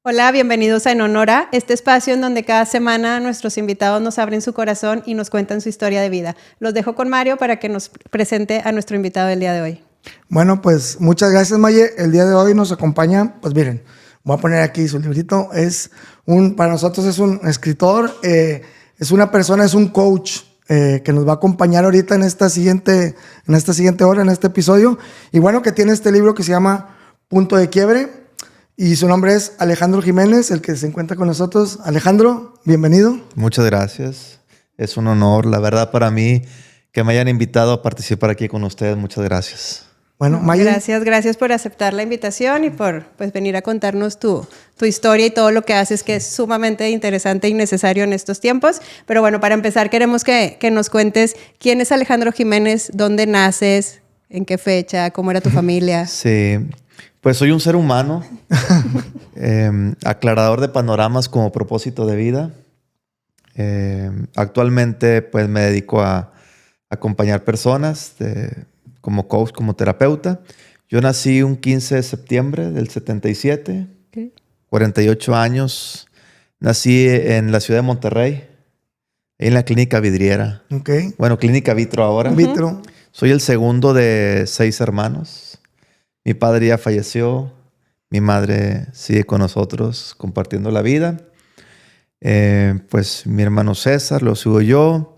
Hola, bienvenidos a En Honor a, este espacio en donde cada semana nuestros invitados nos abren su corazón y nos cuentan su historia de vida. Los dejo con Mario para que nos presente a nuestro invitado del día de hoy. Bueno, pues muchas gracias, Maye. El día de hoy nos acompaña, pues miren, voy a poner aquí su librito. Para nosotros es un escritor, es una persona, es un coach que nos va a acompañar ahorita en esta siguiente hora, en este episodio. Y bueno, que tiene este libro que se llama Punto de Quiebre. Y su nombre es Alejandro Jiménez, el que se encuentra con nosotros. Alejandro, bienvenido. Muchas gracias. Es un honor, la verdad, para mí que me hayan invitado a participar aquí con ustedes. Muchas gracias. Bueno, Maye. Gracias por aceptar la invitación y por venir a contarnos tu historia y todo lo que haces, que es sumamente interesante y necesario en estos tiempos. Pero bueno, para empezar queremos que nos cuentes quién es Alejandro Jiménez, dónde naces, en qué fecha, cómo era tu familia. Sí, pues soy un ser humano, aclarador de panoramas como propósito de vida. Actualmente pues me dedico a acompañar personas como coach, como terapeuta. Yo nací un 15 de septiembre del 77, okay. 48 años. Nací en la ciudad de Monterrey, en la Clínica Vidriera. Okay. Bueno, Clínica Vitro ahora. Vitro. Soy el segundo de 6 hermanos. Mi padre ya falleció. Mi madre sigue con nosotros compartiendo la vida. Pues mi hermano César, lo sigo yo.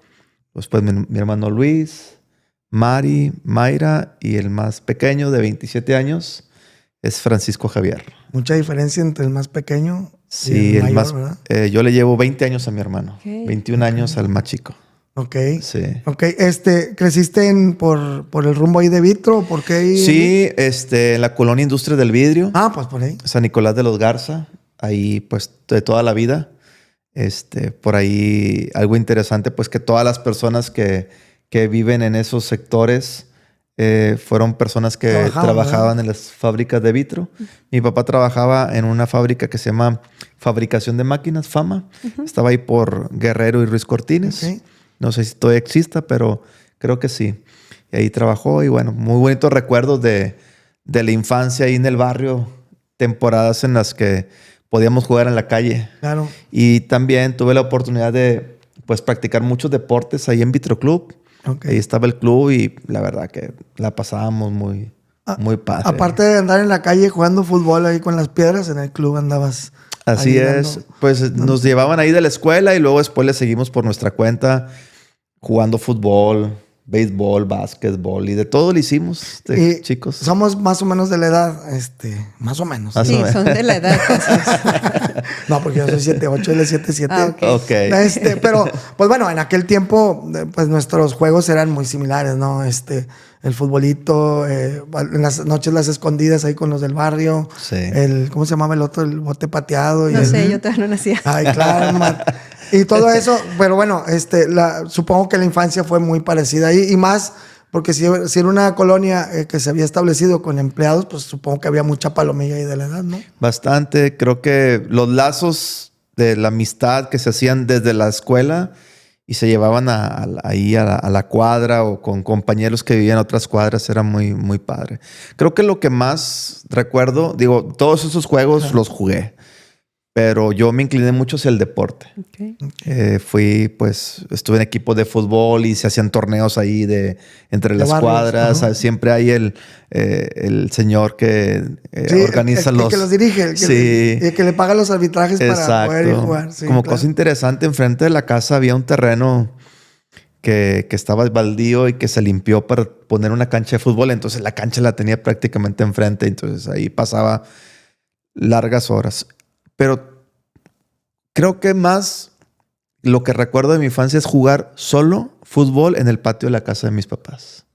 Después mi hermano Luis, Mari, Mayra y el más pequeño de 27 años es Francisco Javier. Mucha diferencia entre el más pequeño y el mayor, ¿verdad? Yo le llevo 20 años a mi hermano, okay. 21 años al más chico. Ok. Sí. Ok. ¿Creciste por el rumbo ahí de Vitro? ¿Por qué ahí? Sí, en la colonia Industria del Vidrio. Ah, pues por ahí. San Nicolás de los Garza. Ahí, pues, de toda la vida. Por ahí, algo interesante, pues, que todas las personas que viven en esos sectores fueron personas que trabajaban en las fábricas de vitro. Mi papá trabajaba en una fábrica que se llama Fabricación de Máquinas, FAMA. Estaba ahí por Guerrero y Ruiz Cortines. Okay. No sé si todavía exista, pero creo que sí. Y ahí trabajó y bueno, muy bonitos recuerdos de la infancia ahí en el barrio. Temporadas en las que podíamos jugar en la calle. Claro. Y también tuve la oportunidad de pues practicar muchos deportes ahí en Vitro Club. Okay. Ahí estaba el club y la verdad que la pasábamos muy padre. Aparte de andar en la calle jugando fútbol ahí con las piedras, en el club andabas. Así es. Pues nos llevaban ahí de la escuela y luego después le seguimos por nuestra cuenta jugando fútbol, béisbol, básquetbol y de todo lo hicimos, chicos. Somos más o menos de la edad, más o menos. Sí, son de la edad. No, porque yo soy 7'8", él es 7'7". Ah, okay. Pero, pues bueno, en aquel tiempo, pues nuestros juegos eran muy similares, ¿no? El futbolito, en las noches las escondidas ahí con los del barrio. Sí. ¿Cómo se llamaba el otro? El bote pateado. No sé, yo todavía no nacía. Ay, claro, y todo eso, pero bueno, supongo que la infancia fue muy parecida ahí y más porque si era una colonia que se había establecido con empleados, pues supongo que había mucha palomilla ahí de la edad, ¿no? Bastante. Creo que los lazos de la amistad que se hacían desde la escuela y se llevaban ahí a la cuadra o con compañeros que vivían en otras cuadras era muy, muy padre. Creo que lo que más recuerdo, todos esos juegos los jugué. Pero yo me incliné mucho hacia el deporte. Okay. Estuve en equipos de fútbol y se hacían torneos ahí entre las cuadras. Uh-huh. Siempre hay el señor que organiza el que los dirige, el que le paga los arbitrajes. Exacto. Para poder ir jugar. Sí, como cosa interesante, enfrente de la casa había un terreno que estaba baldío y que se limpió para poner una cancha de fútbol. Entonces la cancha la tenía prácticamente enfrente. Entonces ahí pasaba largas horas. Pero creo que más lo que recuerdo de mi infancia es jugar solo fútbol en el patio de la casa de mis papás.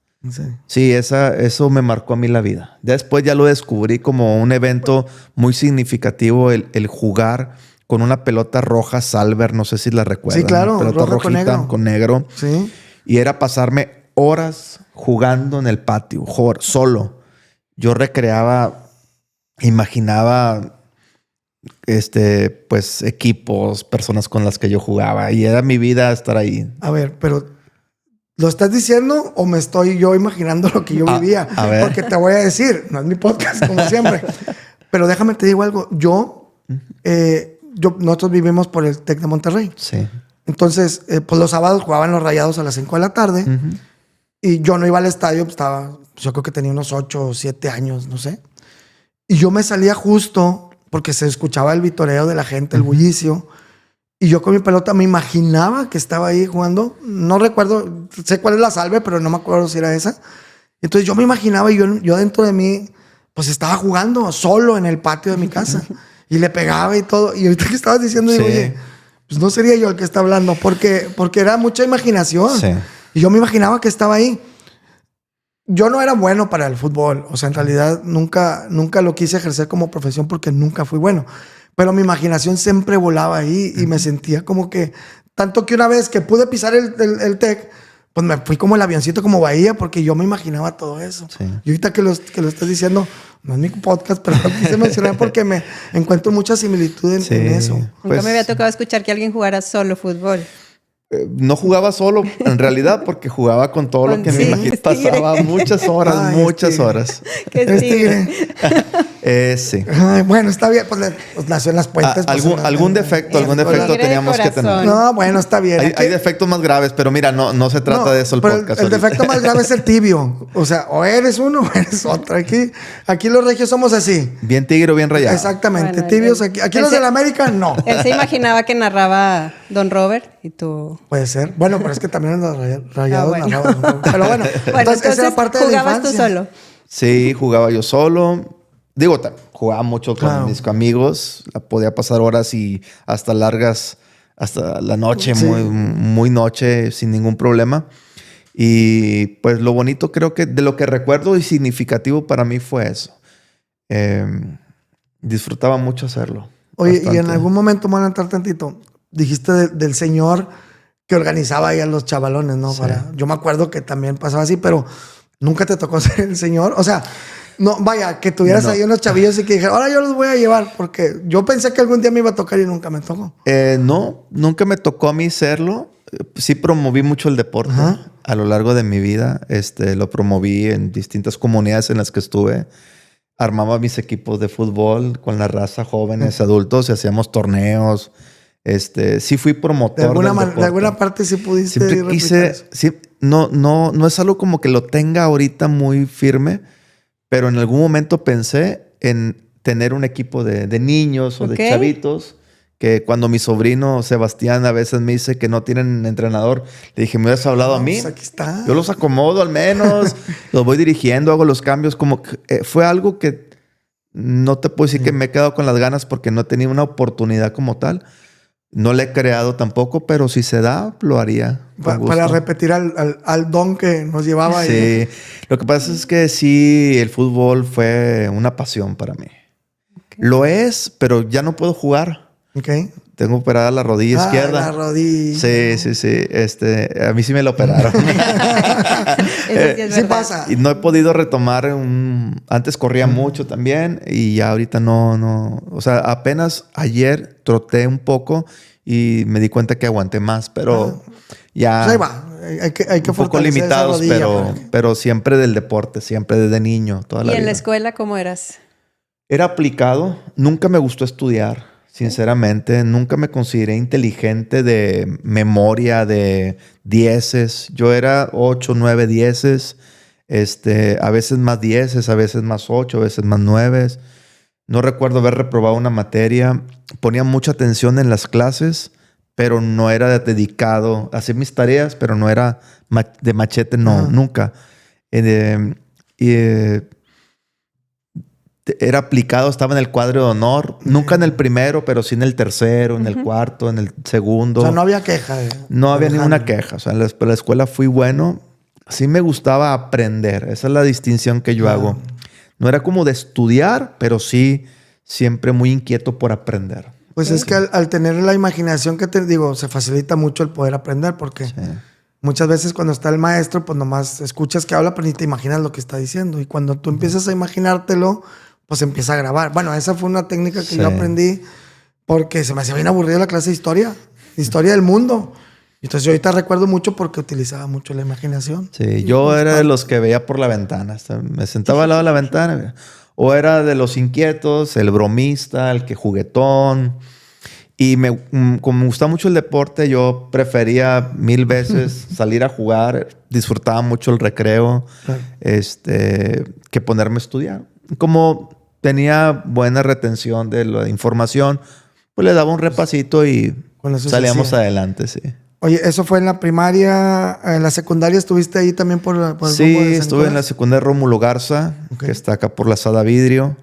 Sí, eso me marcó a mí la vida. Después ya lo descubrí como un evento muy significativo, el jugar con una pelota roja Salver, no sé si la recuerdan. Sí, claro. Pelota rojita con negro. Sí. Y era pasarme horas jugando en el patio, solo. Yo recreaba, imaginaba pues equipos, personas con las que yo jugaba y era mi vida estar ahí. A ver, pero ¿lo estás diciendo o me estoy yo imaginando lo que yo vivía? A ver. Porque te voy a decir, no es mi podcast como siempre, pero déjame te digo algo. Yo nosotros vivimos por el TEC de Monterrey. Sí. Entonces, pues los sábados jugaban los Rayados a las 5 de la tarde. Y yo no iba al estadio, yo creo que tenía unos 8 o 7 años, no sé. Y yo me salía justo porque se escuchaba el vitoreo de la gente, el bullicio. Y yo con mi pelota me imaginaba que estaba ahí jugando. No recuerdo, sé cuál es la salve, pero no me acuerdo si era esa. Entonces yo me imaginaba y yo dentro de mí, pues estaba jugando solo en el patio de mi casa. Y le pegaba y todo. Y ahorita que estabas diciendo, digo, oye, pues no sería yo el que está hablando. Porque era mucha imaginación. Sí. Y yo me imaginaba que estaba ahí. Yo no era bueno para el fútbol. O sea, en realidad nunca lo quise ejercer como profesión porque nunca fui bueno. Pero mi imaginación siempre volaba ahí y me sentía como que... Tanto que una vez que pude pisar el TEC, pues me fui como el avioncito, como Bahía, porque yo me imaginaba todo eso. Sí. Y ahorita que lo estás diciendo, no es mi podcast, pero lo quise mencionar porque me encuentro mucha similitud en eso. Nunca me había tocado escuchar que alguien jugara solo fútbol. No jugaba solo, en realidad, porque jugaba con todo lo que me imagino. Pasaba muchas horas, muchas horas. ¿Qué tigre? Sí. Ay, bueno, está bien. Pues nació en las puentes. Algún defecto teníamos que tener. No, bueno, está bien. Hay defectos más graves, pero mira, no se trata de eso el podcast. El defecto más grave es el tibio. O sea, o eres uno o eres otro. Aquí los regios somos así. Bien tigre o bien rayado. Exactamente. Bueno, tibios aquí los de la América, no. Él se imaginaba que narraba Don Robert y tú... Puede ser. Bueno, pero es que también en los Rayados narraban. Pero bueno, entonces esa era parte de la infancia. ¿Jugabas tú solo? Sí, jugaba yo solo. Digo, jugaba mucho con mis amigos. Podía pasar horas y hasta largas, hasta la noche, muy noche, sin ningún problema. Y pues lo bonito creo que de lo que recuerdo y significativo para mí fue eso. Disfrutaba mucho hacerlo. Oye, bastante. Y en algún momento, me voy a entrar tantito, dijiste del señor que organizaba ahí a los chavalones, ¿no? Sí. Yo me acuerdo que también pasaba así, pero nunca te tocó ser el señor. O sea, no, vaya, que tuvieras ahí unos chavillos y que dijeras, ahora yo los voy a llevar, porque yo pensé que algún día me iba a tocar y nunca me tocó. No, nunca me tocó a mí serlo. Sí promoví mucho el deporte a lo largo de mi vida. Lo promoví en distintas comunidades en las que estuve. Armaba mis equipos de fútbol con la raza, jóvenes, adultos, y hacíamos torneos. Sí fui promotor de alguna parte sí pudiste siempre quise, sí, no es algo como que lo tenga ahorita muy firme, pero en algún momento pensé en tener un equipo de niños o de chavitos, que cuando mi sobrino Sebastián a veces me dice que no tienen entrenador, le dije, ¿me hubieras hablado a mí? Pues aquí está. Yo los acomodo al menos, los voy dirigiendo, hago los cambios, como que, fue algo que no te puedo decir que me he quedado con las ganas porque no he tenido una oportunidad como tal. No le he creado tampoco, pero si se da, lo haría. Para repetir al don que nos llevaba. Sí. Ahí. Lo que pasa es que sí, el fútbol fue una pasión para mí. Okay. Lo es, pero ya no puedo jugar. Okay. Tengo operada la rodilla izquierda. La rodilla. Sí. A mí sí me la operaron. Sí pasa. Y no he podido retomar Antes corría mucho también y ya ahorita no. O sea, apenas ayer troté un poco y me di cuenta que aguanté más, pero ya... Pues ahí va. Hay que un poco limitados, pero siempre del deporte, siempre desde niño, toda la vida. ¿Y en la escuela cómo eras? Era aplicado. Nunca me gustó estudiar. Sinceramente, nunca me consideré inteligente de memoria, de dieces. Yo era 8, 9 dieces. A veces más 10, a veces más 8, a veces más 9. No recuerdo haber reprobado una materia. Ponía mucha atención en las clases, pero no era dedicado. Hacía mis tareas, pero no era de machete, nunca. Era aplicado, estaba en el cuadro de honor. Nunca en el primero, pero sí en el tercero, en el cuarto, en el segundo. O sea, no había queja. No había ninguna queja. O sea, en la escuela fui bueno. Sí me gustaba aprender. Esa es la distinción que yo hago. No era como de estudiar, pero sí siempre muy inquieto por aprender. Pues es que al tener la imaginación que te digo, se facilita mucho el poder aprender porque muchas veces cuando está el maestro, pues nomás escuchas que habla, pero ni te imaginas lo que está diciendo. Y cuando tú empiezas a imaginártelo, pues empieza a grabar. Bueno, esa fue una técnica que yo aprendí porque se me hacía bien aburrida la clase de historia del mundo. Entonces yo ahorita recuerdo mucho porque utilizaba mucho la imaginación. Sí, yo era de los que veía por la ventana. Me sentaba al lado de la ventana. O era de los inquietos, el bromista, el que juguetón. Y como me gusta mucho el deporte, yo prefería 1000 veces salir a jugar. Disfrutaba mucho el recreo, Claro. que ponerme a estudiar. Como tenía buena retención de la información, pues le daba un repasito y Con eso se salíamos hacía. adelante, sí. Oye, ¿eso fue en la primaria? ¿En la secundaria estuviste ahí también por el rumbo Sí, de San estuve en la Nicolás? secundaria Rómulo Garza, Ok. que está acá por la Sada Vidrio.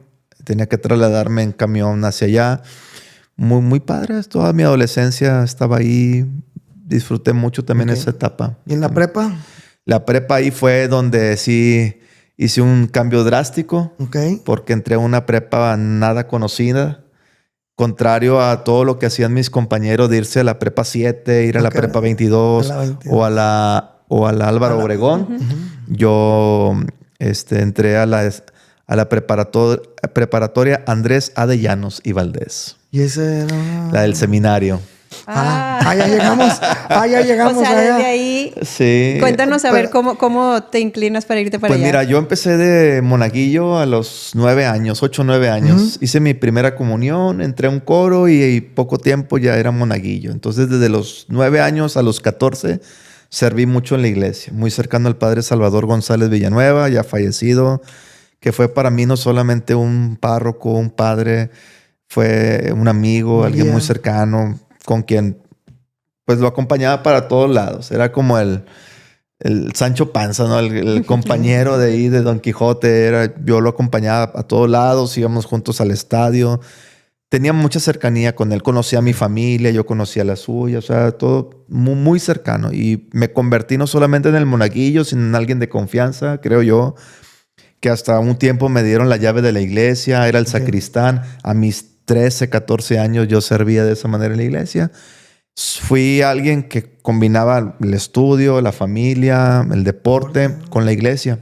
Tenía que trasladarme en camión hacia allá. Muy, muy padre. Toda mi adolescencia estaba ahí. Disfruté mucho también Ok. esa etapa. ¿Y en la prepa? La prepa ahí fue donde sí hice un cambio drástico, Ok. porque entré a una prepa nada conocida. Contrario a todo lo que hacían mis compañeros de irse a la prepa 7, ir a la Ok. prepa 22, A la 22. o a la Álvaro Obregón. Yo entré a la preparatoria Andrés A. de Llanos y Valdés, Y ese era... la del seminario. ya llegamos. Ya llegamos O sea, allá. desde ahí, Sí. cuéntanos a ver Pero- cómo te inclinas para irte para Pues allá. mira, yo empecé de monaguillo a los 9 años, 8 o 9 años. Hice mi primera comunión, entré a un coro y poco tiempo ya era monaguillo. Entonces, desde los 9 años a los 14, serví mucho en la iglesia. Muy cercano al padre Salvador González Villanueva, ya fallecido, que fue para mí no solamente un párroco, un padre, fue un amigo, alguien Guía. muy cercano, con quien pues lo acompañaba para todos lados. Era como el Sancho Panza, ¿no? El compañero de ahí de Don Quijote. Yo lo acompañaba a todos lados, íbamos juntos al estadio. Tenía mucha cercanía con él. Conocía a mi familia, yo conocía la suya. O sea, todo muy, muy cercano. Y me convertí no solamente en el monaguillo, sino en alguien de confianza, creo yo. Que hasta un tiempo me dieron la llave de la iglesia. Era el sacristán. A mis 13, 14 años yo servía de esa manera en la iglesia. Fui alguien que combinaba el estudio, la familia, el deporte con la iglesia.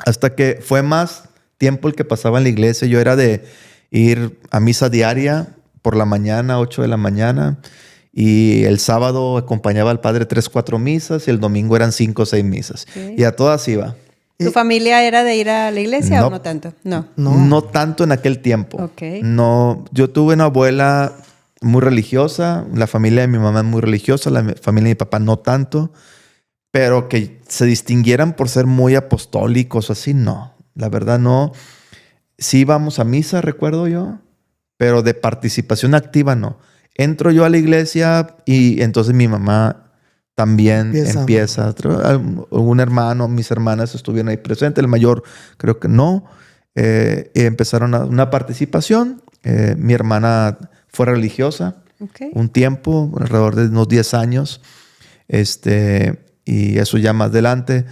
Hasta que fue más tiempo el que pasaba en la iglesia. Yo era de ir a misa diaria por la mañana, 8 de la mañana. Y el sábado acompañaba al padre 3, 4 misas. Y el domingo eran 5 o 6 misas. Ok. Y a todas iba. ¿Tu familia era de ir a la iglesia No. o no tanto? No. No tanto en aquel tiempo. Ok. No, yo tuve una abuela muy religiosa, la familia de mi mamá es muy religiosa, la familia de mi papá no tanto, pero que se distinguieran por ser muy apostólicos o así, no. La verdad no. Sí íbamos a misa, recuerdo yo, pero de participación activa no. Entro yo a la iglesia y entonces mi mamá también empieza. Un hermano, mis hermanas estuvieron ahí presentes, el mayor creo que no. Y empezaron una participación. Mi hermana fue religiosa Ok. un tiempo, alrededor de unos 10 años. Y eso ya más adelante.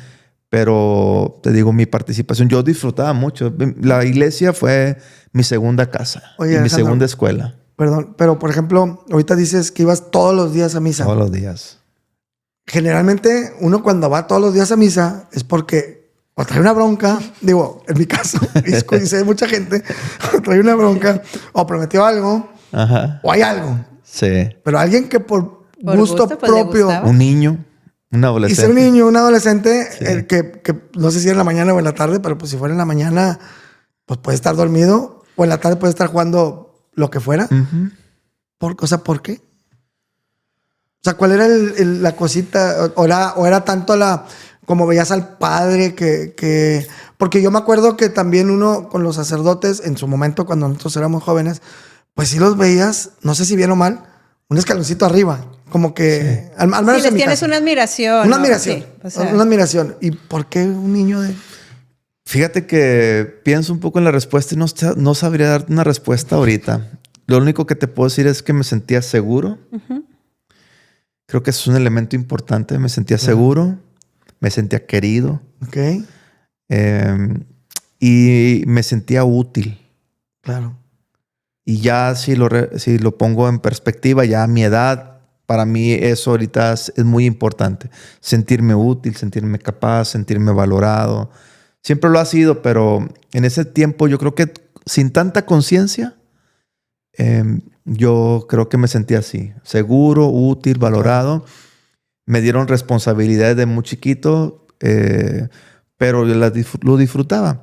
Pero te digo, mi participación, yo disfrutaba mucho. La iglesia fue mi segunda casa. Oye, y mi Alejandro, segunda escuela. Perdón, pero por ejemplo, ahorita dices que ibas todos los días a misa. Todos los días. Generalmente uno cuando va todos los días a misa es porque o trae una bronca, digo, en mi caso, y sé de mucha gente, o trae una bronca, o prometió algo, Ajá. o hay algo. Sí. Pero alguien que por Por gusto gusto, pues, le propio, gustaba. Un niño, un y adolescente. ser un niño, un adolescente, el que no sé si en la mañana o en la tarde, pero pues si fuera en la mañana, pues puede estar dormido, o en la tarde puede estar jugando lo que fuera. Ujú. ¿Por qué? O sea, ¿cuál era la cosita? ¿O era tanto como veías al padre que... Porque yo me acuerdo que también uno con los sacerdotes, en su momento, cuando nosotros éramos jóvenes, pues sí los veías, no sé si bien o mal, un escaloncito arriba. Como que... Al menos Sí, en les mi tienes caso. una admiración. Una ¿no? admiración. Sí, o sea, Una admiración. ¿Y por qué un niño de...? Fíjate que pienso un poco en la respuesta y no sabría darte una respuesta ahorita. Lo único que te puedo decir es que me sentía seguro. Creo que eso es un elemento importante. Me sentía seguro, me sentía querido Ok, y me sentía útil. claro. Y ya si lo pongo en perspectiva, ya a mi edad, para mí eso ahorita es muy importante. Sentirme útil, sentirme capaz, sentirme valorado. Siempre lo ha sido, pero en ese tiempo yo creo que sin tanta conciencia, yo creo que me sentía así. Seguro, útil, valorado. Me dieron responsabilidades de muy chiquito, pero yo lo disfrutaba.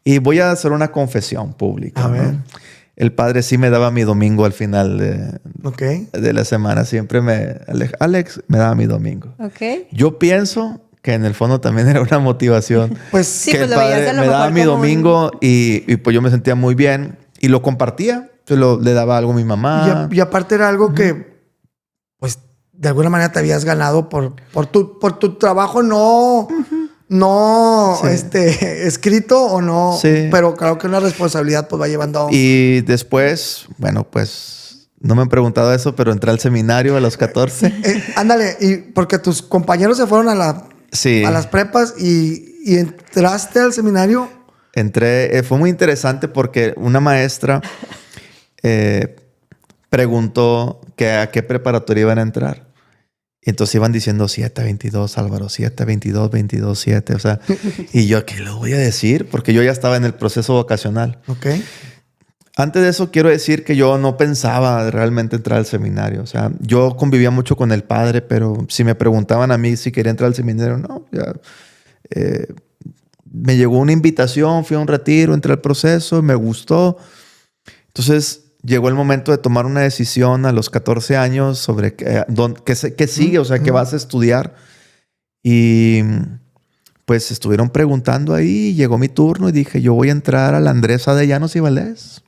Y voy a hacer una confesión pública. A ver. ¿No? El padre sí me daba mi domingo al final de la semana. Siempre Alex me daba mi domingo. Ok. Yo pienso que en el fondo también era una motivación. Pues Sí, que pues el lo veías padre a lo me daba mejor mi como domingo y pues yo me sentía muy bien. Y lo compartía. Le daba algo a mi mamá. Y aparte era algo que, pues, de alguna manera te habías ganado por tu trabajo no Sí. escrito o no. Sí. Pero claro que una responsabilidad pues va llevando. Y después, bueno, pues no me han preguntado eso, pero entré al seminario a los 14. Ándale, y porque tus compañeros se fueron a Sí. las prepas y entraste al seminario. Entré, fue muy interesante porque una maestra preguntó que a qué preparatoria iban a entrar. Y entonces iban diciendo 722, Álvaro, 722, 22, 7. O sea, y yo, ¿qué les voy a decir? Porque yo ya estaba en el proceso vocacional. Ok. Antes de eso, quiero decir que yo no pensaba realmente entrar al seminario. O sea, yo convivía mucho con el padre, pero si me preguntaban a mí si quería entrar al seminario, no, ya. Me llegó una invitación, fui a un retiro, entré al proceso, me gustó. Entonces, llegó el momento de tomar una decisión a los 14 años sobre qué sigue, o sea, qué vas a estudiar. Y pues estuvieron preguntando ahí, llegó mi turno y dije, yo voy a entrar a la Andrés de Llanos y Valdés.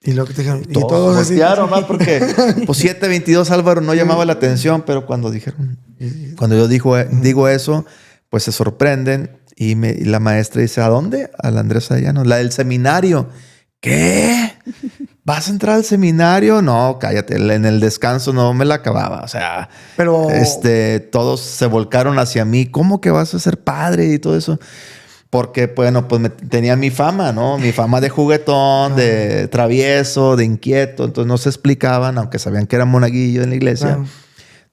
Y lo que te dijeron. Y Todos así. voltearon más porque pues 722 Álvaro no llamaba la atención, pero cuando yo digo eso, pues se sorprenden y la maestra dice, ¿a dónde? A la Andrés de Llanos, la del seminario. ¿Qué? ¿Vas a entrar al seminario? No, cállate. En el descanso no me la acababa. O sea, Pero todos se volcaron hacia mí. ¿Cómo que vas a ser padre y todo eso? Porque, bueno, pues tenía mi fama, ¿no? Mi fama de juguetón, de travieso, de inquieto. Entonces no se explicaban, aunque sabían que era monaguillo en la iglesia,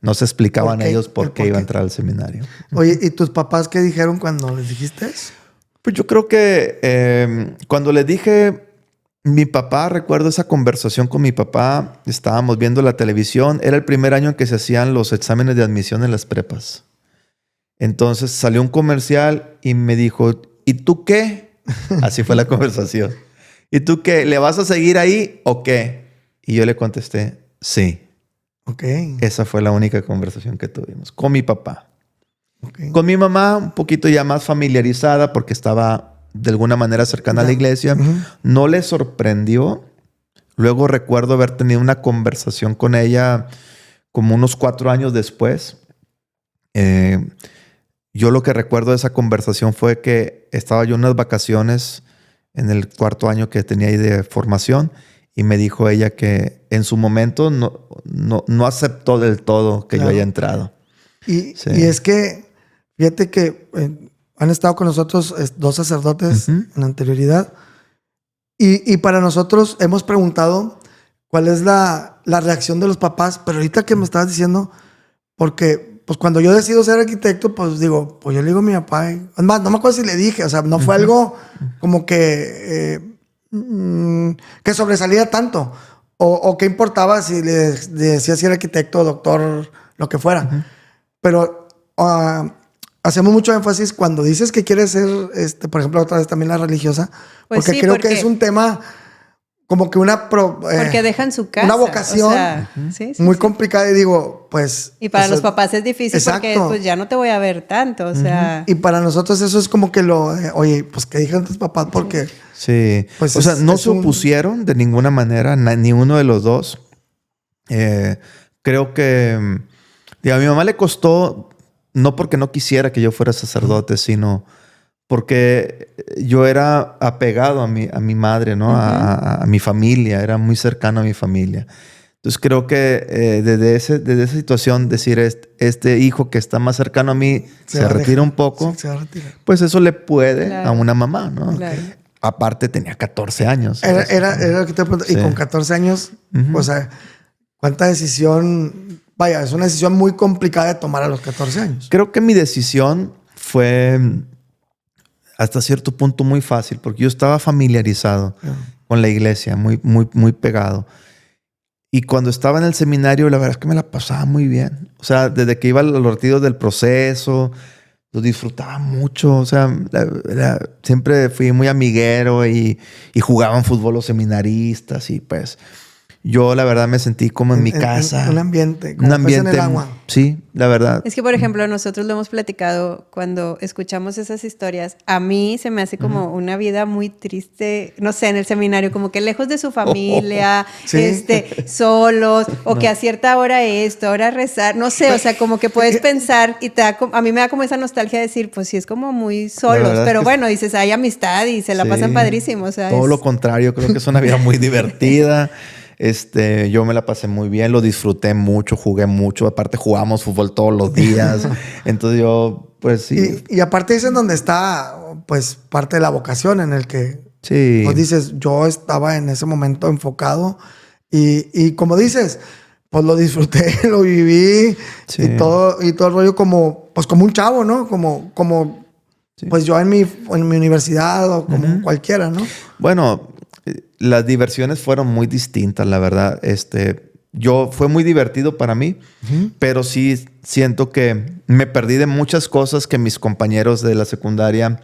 no se explicaban ellos por qué iba a entrar al seminario. Oye, ¿y tus papás qué dijeron cuando les dijiste eso? Pues yo creo que cuando les dije, mi papá, recuerdo esa conversación con mi papá, estábamos viendo la televisión, era el primer año en que se hacían los exámenes de admisión en las prepas. Entonces salió un comercial y me dijo, ¿y tú qué? Así fue la conversación. ¿Y tú qué? ¿Le vas a seguir ahí o qué? Y yo le contesté, sí. Ok. Esa fue la única conversación que tuvimos con mi papá. Okay. Con mi mamá, un poquito ya más familiarizada porque estaba de alguna manera cercana a la iglesia. No le sorprendió. Luego recuerdo haber tenido una conversación con ella como unos 4 años después. Yo lo que recuerdo de esa conversación fue que estaba yo en unas vacaciones en el 4º año que tenía ahí de formación y me dijo ella que en su momento no aceptó del todo que yo haya entrado. Y es que, fíjate que han estado con nosotros 2 sacerdotes en anterioridad y para nosotros hemos preguntado cuál es la reacción de los papás, pero ahorita que me estabas diciendo, porque pues cuando yo decido ser arquitecto, pues digo, pues yo le digo a mi papá, además, no me acuerdo si le dije, o sea, no fue algo como que sobresalía tanto o que importaba si le decía si era arquitecto, doctor, lo que fuera. Pero hacemos mucho énfasis cuando dices que quieres ser, por ejemplo, otra vez también la religiosa, pues porque sí, creo que es un tema como que porque dejan su casa. Una vocación o sea, muy complicada y digo, pues... Y para los papás es difícil porque pues ya no te voy a ver tanto, o sea... Y para nosotros eso es como que oye, pues que dijeron tus papás porque... Sí, pues o sea, no se opusieron de ninguna manera, ni uno de los dos. Creo que a mi mamá le costó, no porque no quisiera que yo fuera sacerdote, sino porque yo era apegado a mi madre, ¿no? A mi familia, era muy cercano a mi familia. Entonces creo que desde esa situación decir este hijo que está más cercano a mí se retira un poco, se va a retirar. Pues eso le puede a una mamá, ¿no? Claro. Aparte tenía 14 años. Era lo que te pregunto. Sí. Y con 14 años, o sea, ¿cuánta decisión? Vaya, es una decisión muy complicada de tomar a los 14 años. Creo que mi decisión fue hasta cierto punto muy fácil porque yo estaba familiarizado con la iglesia, muy, muy, muy pegado. Y cuando estaba en el seminario, la verdad es que me la pasaba muy bien. O sea, desde que iba a los retiros del proceso, lo disfrutaba mucho. O sea, siempre fui muy amiguero y jugaban fútbol los seminaristas y pues yo la verdad me sentí como en mi casa. Un ambiente, como un ambiente en el agua. Sí, la verdad. Es que, por ejemplo, nosotros lo hemos platicado cuando escuchamos esas historias. A mí se me hace como una vida muy triste, no sé, en el seminario, como que lejos de su familia, ¿sí? Solos, o que a cierta hora esto, ahora rezar, no sé, o sea, como que puedes pensar y a mí me da como esa nostalgia de decir, pues sí, es como muy solos, pero bueno, dices, hay amistad y se la pasan padrísimo. O sea, todo lo contrario, creo que es una vida muy divertida. Yo me la pasé muy bien, lo disfruté mucho, jugué mucho. Aparte jugamos fútbol todos los días. Entonces yo, pues sí. Y aparte es en donde está, pues, parte de la vocación en el que, sí. Pues dices, yo estaba en ese momento enfocado y como dices, pues lo disfruté, lo viví y todo el rollo como un chavo, ¿no? Como pues yo en mi universidad o como cualquiera, ¿no? Bueno, las diversiones fueron muy distintas, la verdad. Fue muy divertido para mí, pero sí siento que me perdí de muchas cosas que mis compañeros de la secundaria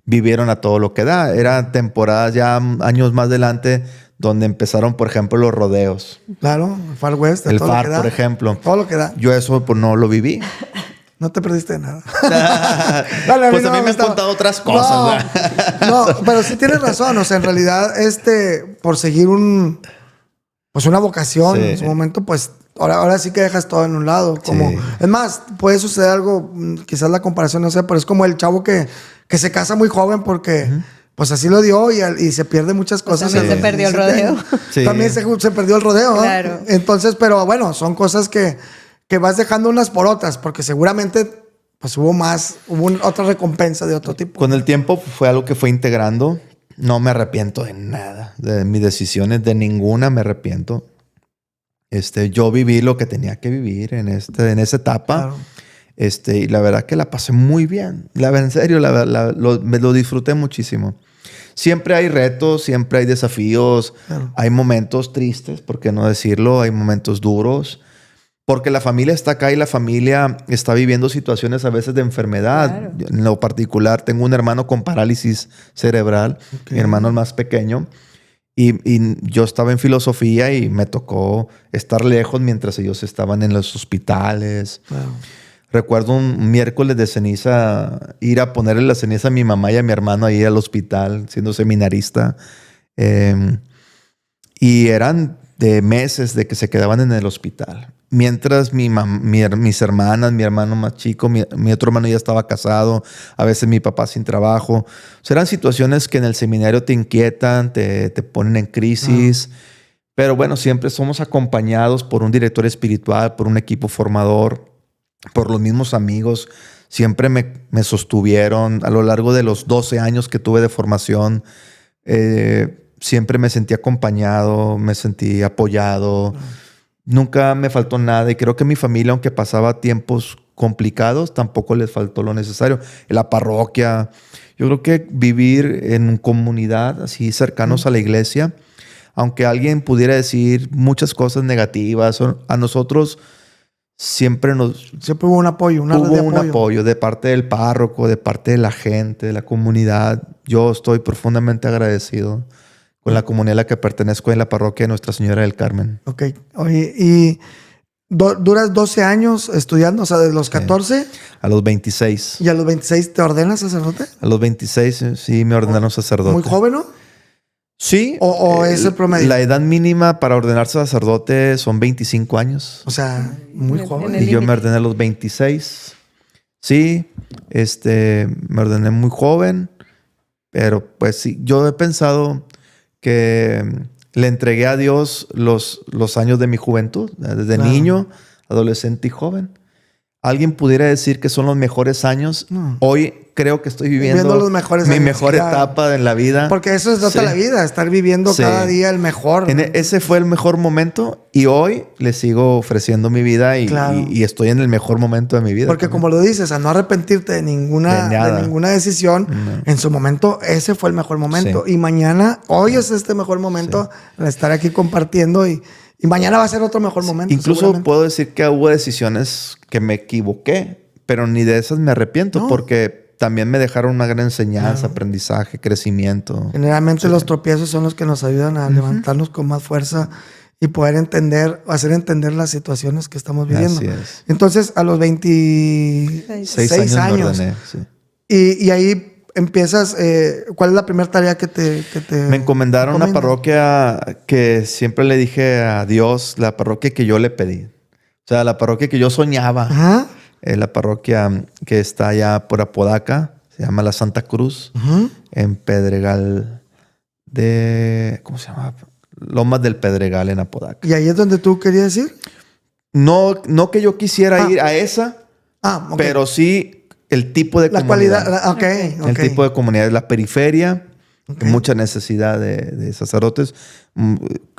vivieron a todo lo que da. Eran temporadas ya años más adelante donde empezaron, por ejemplo, los rodeos. Claro, el Far West. El Far, por ejemplo. Todo lo que da. Yo eso pues no lo viví. No te perdiste de nada. Pues a mí me han contado otras cosas. No, pero sí tienes razón. O sea, en realidad, por seguir una vocación en su momento, pues ahora sí que dejas todo en un lado. Es más, puede suceder algo, quizás la comparación no sea, pero es como el chavo que se casa muy joven porque pues así lo dio y se pierde muchas cosas. También se perdió el rodeo. Sí. También se perdió el rodeo. Claro. Entonces, pero bueno, son cosas que vas dejando unas por otras, porque seguramente pues hubo otra recompensa de otro tipo. Con el tiempo fue algo que fue integrando. No me arrepiento de nada, de mis decisiones, de ninguna me arrepiento. Yo viví lo que tenía que vivir en esa etapa. Claro. Y la verdad que la pasé muy bien. En serio, me lo disfruté muchísimo. Siempre hay retos, siempre hay desafíos, hay momentos tristes, ¿por qué no decirlo? Hay momentos duros. Porque la familia está acá y la familia está viviendo situaciones a veces de enfermedad. Claro. En lo particular, tengo un hermano con parálisis cerebral, mi hermano el más pequeño. Y yo estaba en filosofía y me tocó estar lejos mientras ellos estaban en los hospitales. Claro. Recuerdo un miércoles de ceniza, ir a ponerle la ceniza a mi mamá y a mi hermano ahí al hospital, siendo seminarista. Y eran de meses de que se quedaban en el hospital. Mientras mis hermanas, mi hermano más chico, mi otro hermano ya estaba casado, a veces mi papá sin trabajo. O sea, eran situaciones que en el seminario te inquietan, te ponen en crisis. Pero bueno, siempre somos acompañados por un director espiritual, por un equipo formador, por los mismos amigos. Siempre me sostuvieron a lo largo de los 12 años que tuve de formación. Siempre me sentí acompañado, me sentí apoyado. Nunca me faltó nada y creo que mi familia, aunque pasaba tiempos complicados, tampoco les faltó lo necesario. En la parroquia, yo creo que vivir en comunidad así cercanos a la iglesia, aunque alguien pudiera decir muchas cosas negativas, a nosotros siempre hubo un apoyo, un apoyo de parte del párroco, de parte de la gente, de la comunidad. Yo estoy profundamente agradecido con la comunidad a la que pertenezco en la parroquia de Nuestra Señora del Carmen. Ok. Oye, ¿y duras 12 años estudiando? O sea, ¿de los 14? A los 26. ¿Y a los 26 te ordenas sacerdote? A los 26 sí me ordenaron sacerdote. ¿Muy joven, no? Sí. ¿O es el promedio? La edad mínima para ordenarse sacerdote son 25 años. O sea, muy joven. Y yo me ordené a los 26. Sí, me ordené muy joven. Pero pues sí, yo he pensado que le entregué a Dios los años de mi juventud, desde niño, adolescente y joven. ¿Alguien pudiera decir que son los mejores años? No. Hoy creo que estoy viviendo los mejores mi años, mejor etapa en la vida. Porque eso es toda la vida, estar viviendo cada día el mejor. Ese fue el mejor momento y hoy le sigo ofreciendo mi vida y estoy en el mejor momento de mi vida. Porque como lo dices, a no arrepentirte de ninguna decisión, en su momento ese fue el mejor momento. Sí. Y mañana, hoy es este mejor momento de estar aquí compartiendo y mañana va a ser otro mejor momento. Incluso puedo decir que hubo decisiones que me equivoqué, pero ni de esas me arrepiento No. porque también me dejaron una gran enseñanza, aprendizaje, crecimiento. Generalmente los tropiezos son los que nos ayudan a levantarnos con más fuerza y poder entender, hacer entender las situaciones que estamos viviendo. Así es. Entonces, a los 26 6 años me años. ordené, sí. Y ahí empiezas, ¿cuál es la primera tarea que te Me encomendaron una encomiendan? parroquia que siempre le dije a Dios, la parroquia que yo le pedí. O sea, la parroquia que yo soñaba. Ajá. La parroquia que está allá por Apodaca, se llama La Santa Cruz, Ujú. en Pedregal de... ¿Cómo se llama? Lomas del Pedregal en Apodaca. ¿Y ahí es donde tú querías ir? No que yo quisiera ir a esa, Ah, ok. pero sí el tipo de La comunidad. cualidad, ok. El tipo de comunidad es la periferia, Ok. mucha necesidad de sacerdotes.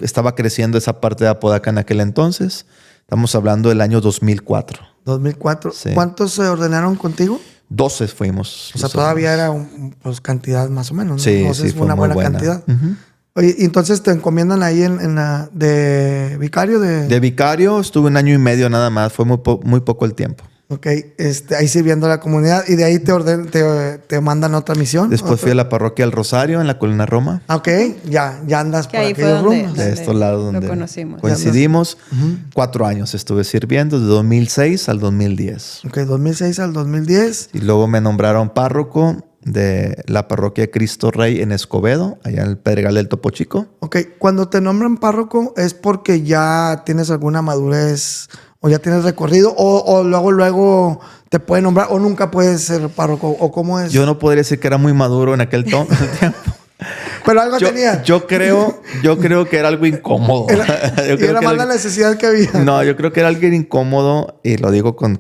Estaba creciendo esa parte de Apodaca en aquel entonces. Estamos hablando del año 2004. 2004. Sí. ¿Cuántos se ordenaron contigo? 12 fuimos. O sea, todavía era pues, cantidad más o menos, ¿no? Sí, Entonces sí, fue una muy buena buena. cantidad. Ujú. Oye, y entonces te encomiendan ahí en la de vicario De vicario estuve 1 año y medio nada más. Fue muy poco el tiempo. Ok, ahí sirviendo a la comunidad y de ahí te mandan a otra misión. Después fui a la parroquia del Rosario en la Colina Roma. Ah, ok, ya andas Que por ahí fue aquellos donde- rumbos. De estos lados lo donde conocimos. coincidimos. 4 años estuve sirviendo, de 2006 al 2010. Ok, 2006 al 2010. Y luego me nombraron párroco de la parroquia Cristo Rey en Escobedo, allá en el Pedregal del Topo Chico. Ok, cuando te nombran párroco es porque ya tienes alguna madurez o ya tienes recorrido o luego te pueden nombrar o nunca puedes ser párroco o cómo es. Yo no podría decir que era muy maduro en aquel tiempo. Pero algo tenía. Yo creo que era algo incómodo. Yo Y creo era que más la necesidad que había. No, yo creo que era alguien incómodo y lo digo con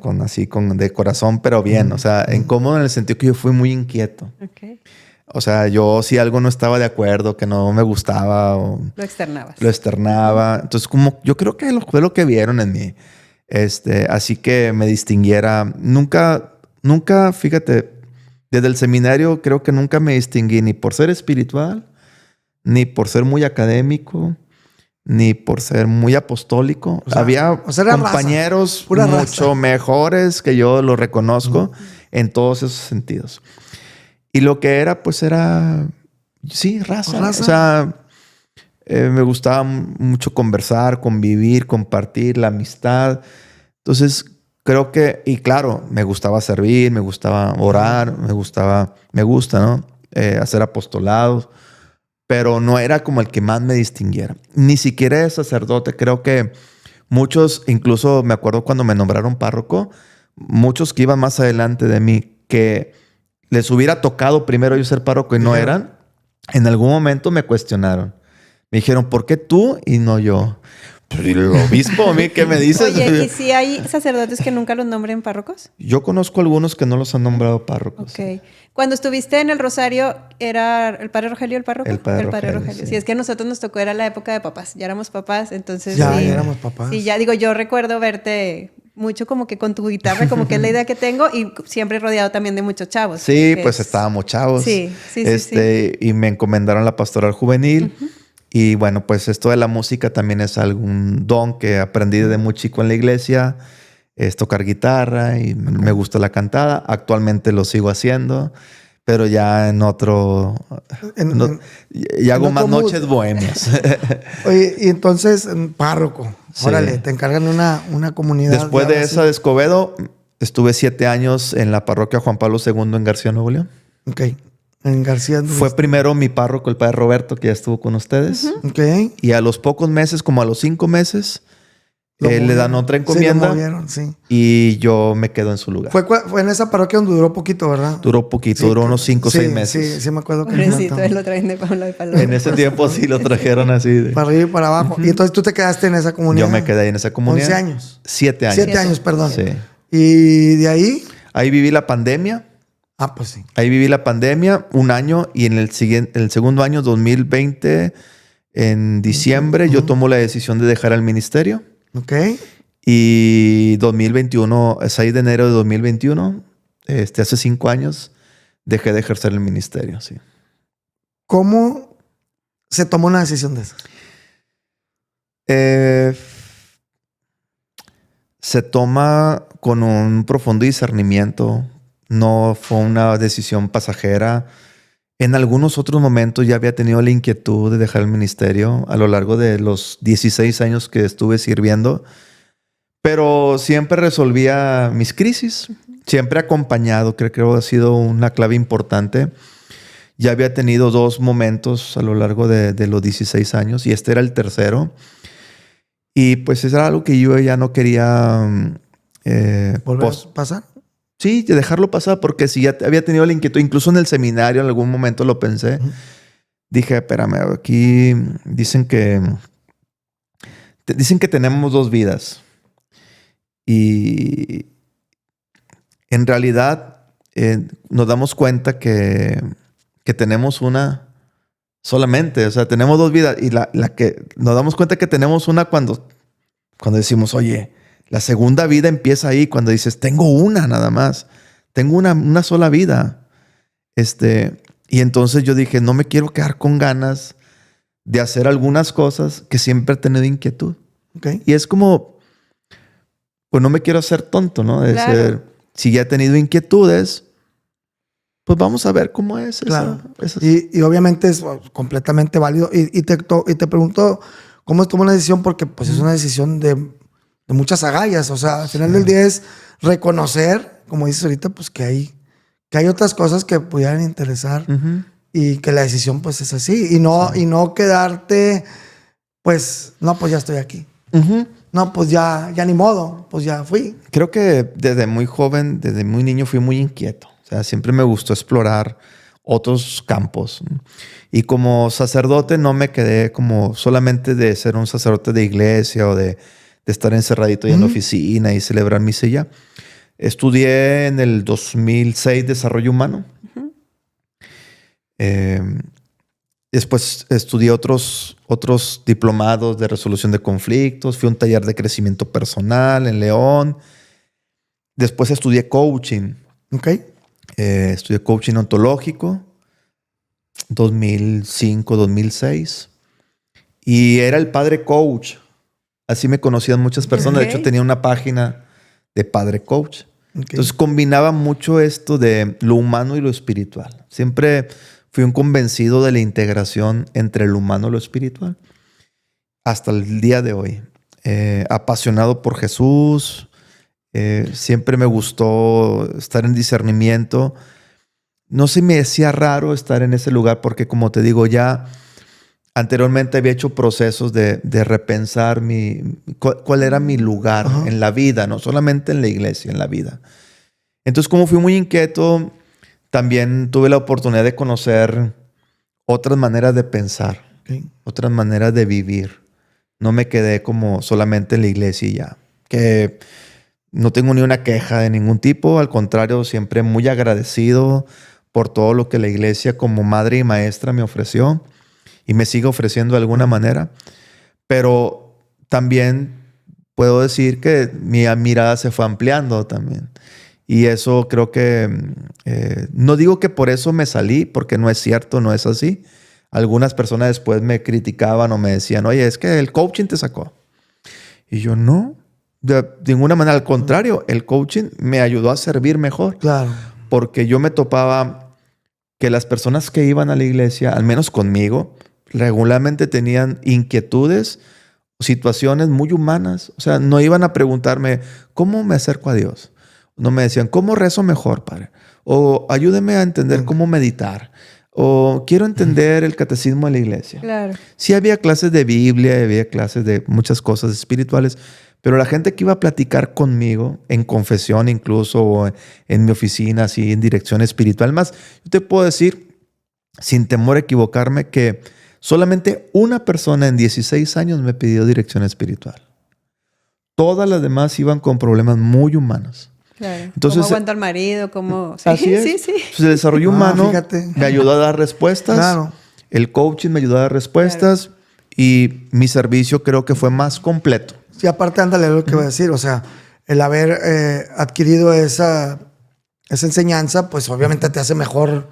de corazón, pero bien. O sea, incómodo en el sentido que yo fui muy inquieto. Ok. O sea, yo si algo no estaba de acuerdo, que no me gustaba o Lo externabas. lo externaba. Entonces, como yo creo que fue lo que vieron en mí. Así que me distinguiera. Nunca, fíjate, desde el seminario creo que nunca me distinguí ni por ser espiritual, ni por ser muy académico, ni por ser muy apostólico. O sea, había o sea, era compañeros raza, pura mucho raza. mejores que yo, lo reconozco en todos esos sentidos. Y lo que era, pues era, sí, raza. Raza. O sea, me gustaba mucho conversar, convivir, compartir, la amistad. Entonces, creo que, y claro, me gustaba servir, me gustaba orar, me gusta, ¿no? Hacer apostolados, pero no era como el que más me distinguiera. Ni siquiera de sacerdote. Creo que muchos, incluso me acuerdo cuando me nombraron párroco, muchos que iban más adelante de mí, que les hubiera tocado primero yo ser párroco y no eran, en algún momento me cuestionaron. Me dijeron, ¿por qué tú y no yo? Pues, ¿y el obispo a mí qué me dices? Oye, ¿y si hay sacerdotes que nunca los nombren párrocos? Yo conozco algunos que no los han nombrado párrocos. Ok. Cuando estuviste en el Rosario, ¿era el padre Rogelio el párroco? El padre Rogelio, sí. Sí, es que a nosotros nos tocó, era la época de papás. Ya éramos papás, entonces Ya sí. éramos papás. Sí, ya digo, yo recuerdo verte mucho como que con tu guitarra, como que es la idea que tengo, y siempre rodeado también de muchos chavos. Sí, que pues es- estábamos chavos. Sí. Y me encomendaron la pastoral juvenil. Y bueno, pues esto de la música también es algún don que aprendí desde muy chico en la iglesia. Es tocar guitarra y me gusta la cantada. Actualmente lo sigo haciendo, pero ya en otro... y hago en más otro mood. noches bohemias. Oye, y entonces, párroco. Sí. Órale, te encargan una comunidad. Después de algo esa así. de Escobedo, estuve 7 años en la parroquia Juan Pablo II en García, Nuevo León. Ok. En García. Fue primero mi párroco, el padre Roberto, que ya estuvo con ustedes. Ok. Y a los pocos meses, como a los 5 meses, Lo le dan movieron. otra Sí, encomienda lo movieron, sí. y yo me quedo en su lugar. Fue en esa parroquia donde duró poquito, ¿verdad? Duró poquito, Sí, duró unos 5 o sí, 6 meses. Sí, sí me acuerdo que Pobrecito, me él lo traen de Pablo de Paloma. En ese tiempo sí lo trajeron así. para arriba y para abajo. Y entonces tú te quedaste en esa comunidad. Yo me quedé ahí en esa comunidad. 11 años. 7 años. 7 años, perdón. Sí. Y de ahí. Ahí viví la pandemia. Ah, pues sí. Ahí viví la pandemia 1 año y en el segundo año, 2020, en diciembre, yo tomo la decisión de dejar el ministerio. Ok. Y 2021, 6 de enero de 2021, hace 5 años, dejé de ejercer el ministerio, sí. ¿Cómo se tomó una decisión de esa? se toma con un profundo discernimiento. No fue una decisión pasajera. En algunos otros momentos ya había tenido la inquietud de dejar el ministerio a lo largo de los 16 años que estuve sirviendo, pero siempre resolvía mis crisis, siempre acompañado, que creo que ha sido una clave importante. Ya había tenido 2 momentos a lo largo de los 16 años y este era el tercero. Y pues eso era algo que yo ya no quería ¿Volver a pasar? Sí, dejarlo pasar, porque si ya había tenido la inquietud, incluso en el seminario en algún momento lo pensé. Dije, espérame, aquí dicen que tenemos 2 vidas. Y en realidad nos damos cuenta que tenemos una solamente. O sea, tenemos 2 vidas. Y la que nos damos cuenta que tenemos una cuando decimos, oye, la segunda vida empieza ahí cuando dices, tengo una nada más. Tengo una sola vida. Y entonces yo dije, no me quiero quedar con ganas de hacer algunas cosas que siempre he tenido inquietud. Okay. Y es como, pues no me quiero hacer tonto, ¿no? De Claro. ser, si ya he tenido inquietudes, pues vamos a ver cómo es Claro. esa. Y obviamente es completamente válido. Y te pregunto, ¿cómo tomó una decisión? Porque pues es una decisión de muchas agallas. O sea, al final del día es reconocer, como dices ahorita, pues que hay otras cosas que pudieran interesar y que la decisión pues es así. Y no quedarte, pues, no, pues ya estoy aquí. No, pues ya ni modo, pues ya fui. Creo que desde muy joven, desde muy niño fui muy inquieto. O sea, siempre me gustó explorar otros campos. Y como sacerdote no me quedé como solamente de ser un sacerdote de iglesia o de estar encerradito ahí en la oficina y celebrar misa y ya. Estudié en el 2006 Desarrollo Humano. Después estudié otros diplomados de resolución de conflictos. Fui a un taller de crecimiento personal en León. Después estudié coaching. Ok. Estudié coaching ontológico 2005, 2006. Y era el padre coach. Así me conocían muchas personas. Ok. De hecho, tenía una página de padre coach. Okay. Entonces combinaba mucho esto de lo humano y lo espiritual. Siempre fui un convencido de la integración entre lo humano y lo espiritual. Hasta el día de hoy. Apasionado por Jesús. Siempre me gustó estar en discernimiento. No se me hacía raro estar en ese lugar porque, como te digo, ya anteriormente había hecho procesos de repensar cuál era mi lugar en la vida, no solamente en la iglesia, en la vida. Entonces, como fui muy inquieto, también tuve la oportunidad de conocer otras maneras de pensar, otras maneras de vivir. No me quedé como solamente en la iglesia y ya. Que no tengo ni una queja de ningún tipo, al contrario, siempre muy agradecido por todo lo que la iglesia como madre y maestra me ofreció. Y me sigue ofreciendo de alguna manera. Pero también puedo decir que mi mirada se fue ampliando también. Y eso creo que... no digo que por eso me salí, porque no es cierto, no es así. Algunas personas después me criticaban o me decían, oye, es que el coaching te sacó. Y yo, no. De ninguna manera. Al contrario, el coaching me ayudó a servir mejor. Claro. Porque yo me topaba que las personas que iban a la iglesia, al menos conmigo, regularmente tenían inquietudes, situaciones muy humanas. O sea, no iban a preguntarme, ¿cómo me acerco a Dios? No me decían, ¿cómo rezo mejor, Padre? O ayúdeme a entender cómo meditar. O quiero entender el catecismo de la iglesia. Claro. Sí había clases de Biblia, había clases de muchas cosas espirituales, pero la gente que iba a platicar conmigo, en confesión incluso, o en mi oficina, así en dirección espiritual. Más, yo te puedo decir, sin temor a equivocarme, que solamente una persona en 16 años me pidió dirección espiritual. Todas las demás iban con problemas muy humanos. Claro. Entonces, ¿cómo aguanto al marido? ¿Cómo? Sí, así es. sí, sí. Pues el desarrollo humano fíjate. me ayudó a dar respuestas. Claro. El coaching me ayudó a dar respuestas. Claro. Y mi servicio creo que fue más completo. Sí, aparte, ándale lo que voy a decir. O sea, el haber adquirido esa enseñanza, pues obviamente te hace mejor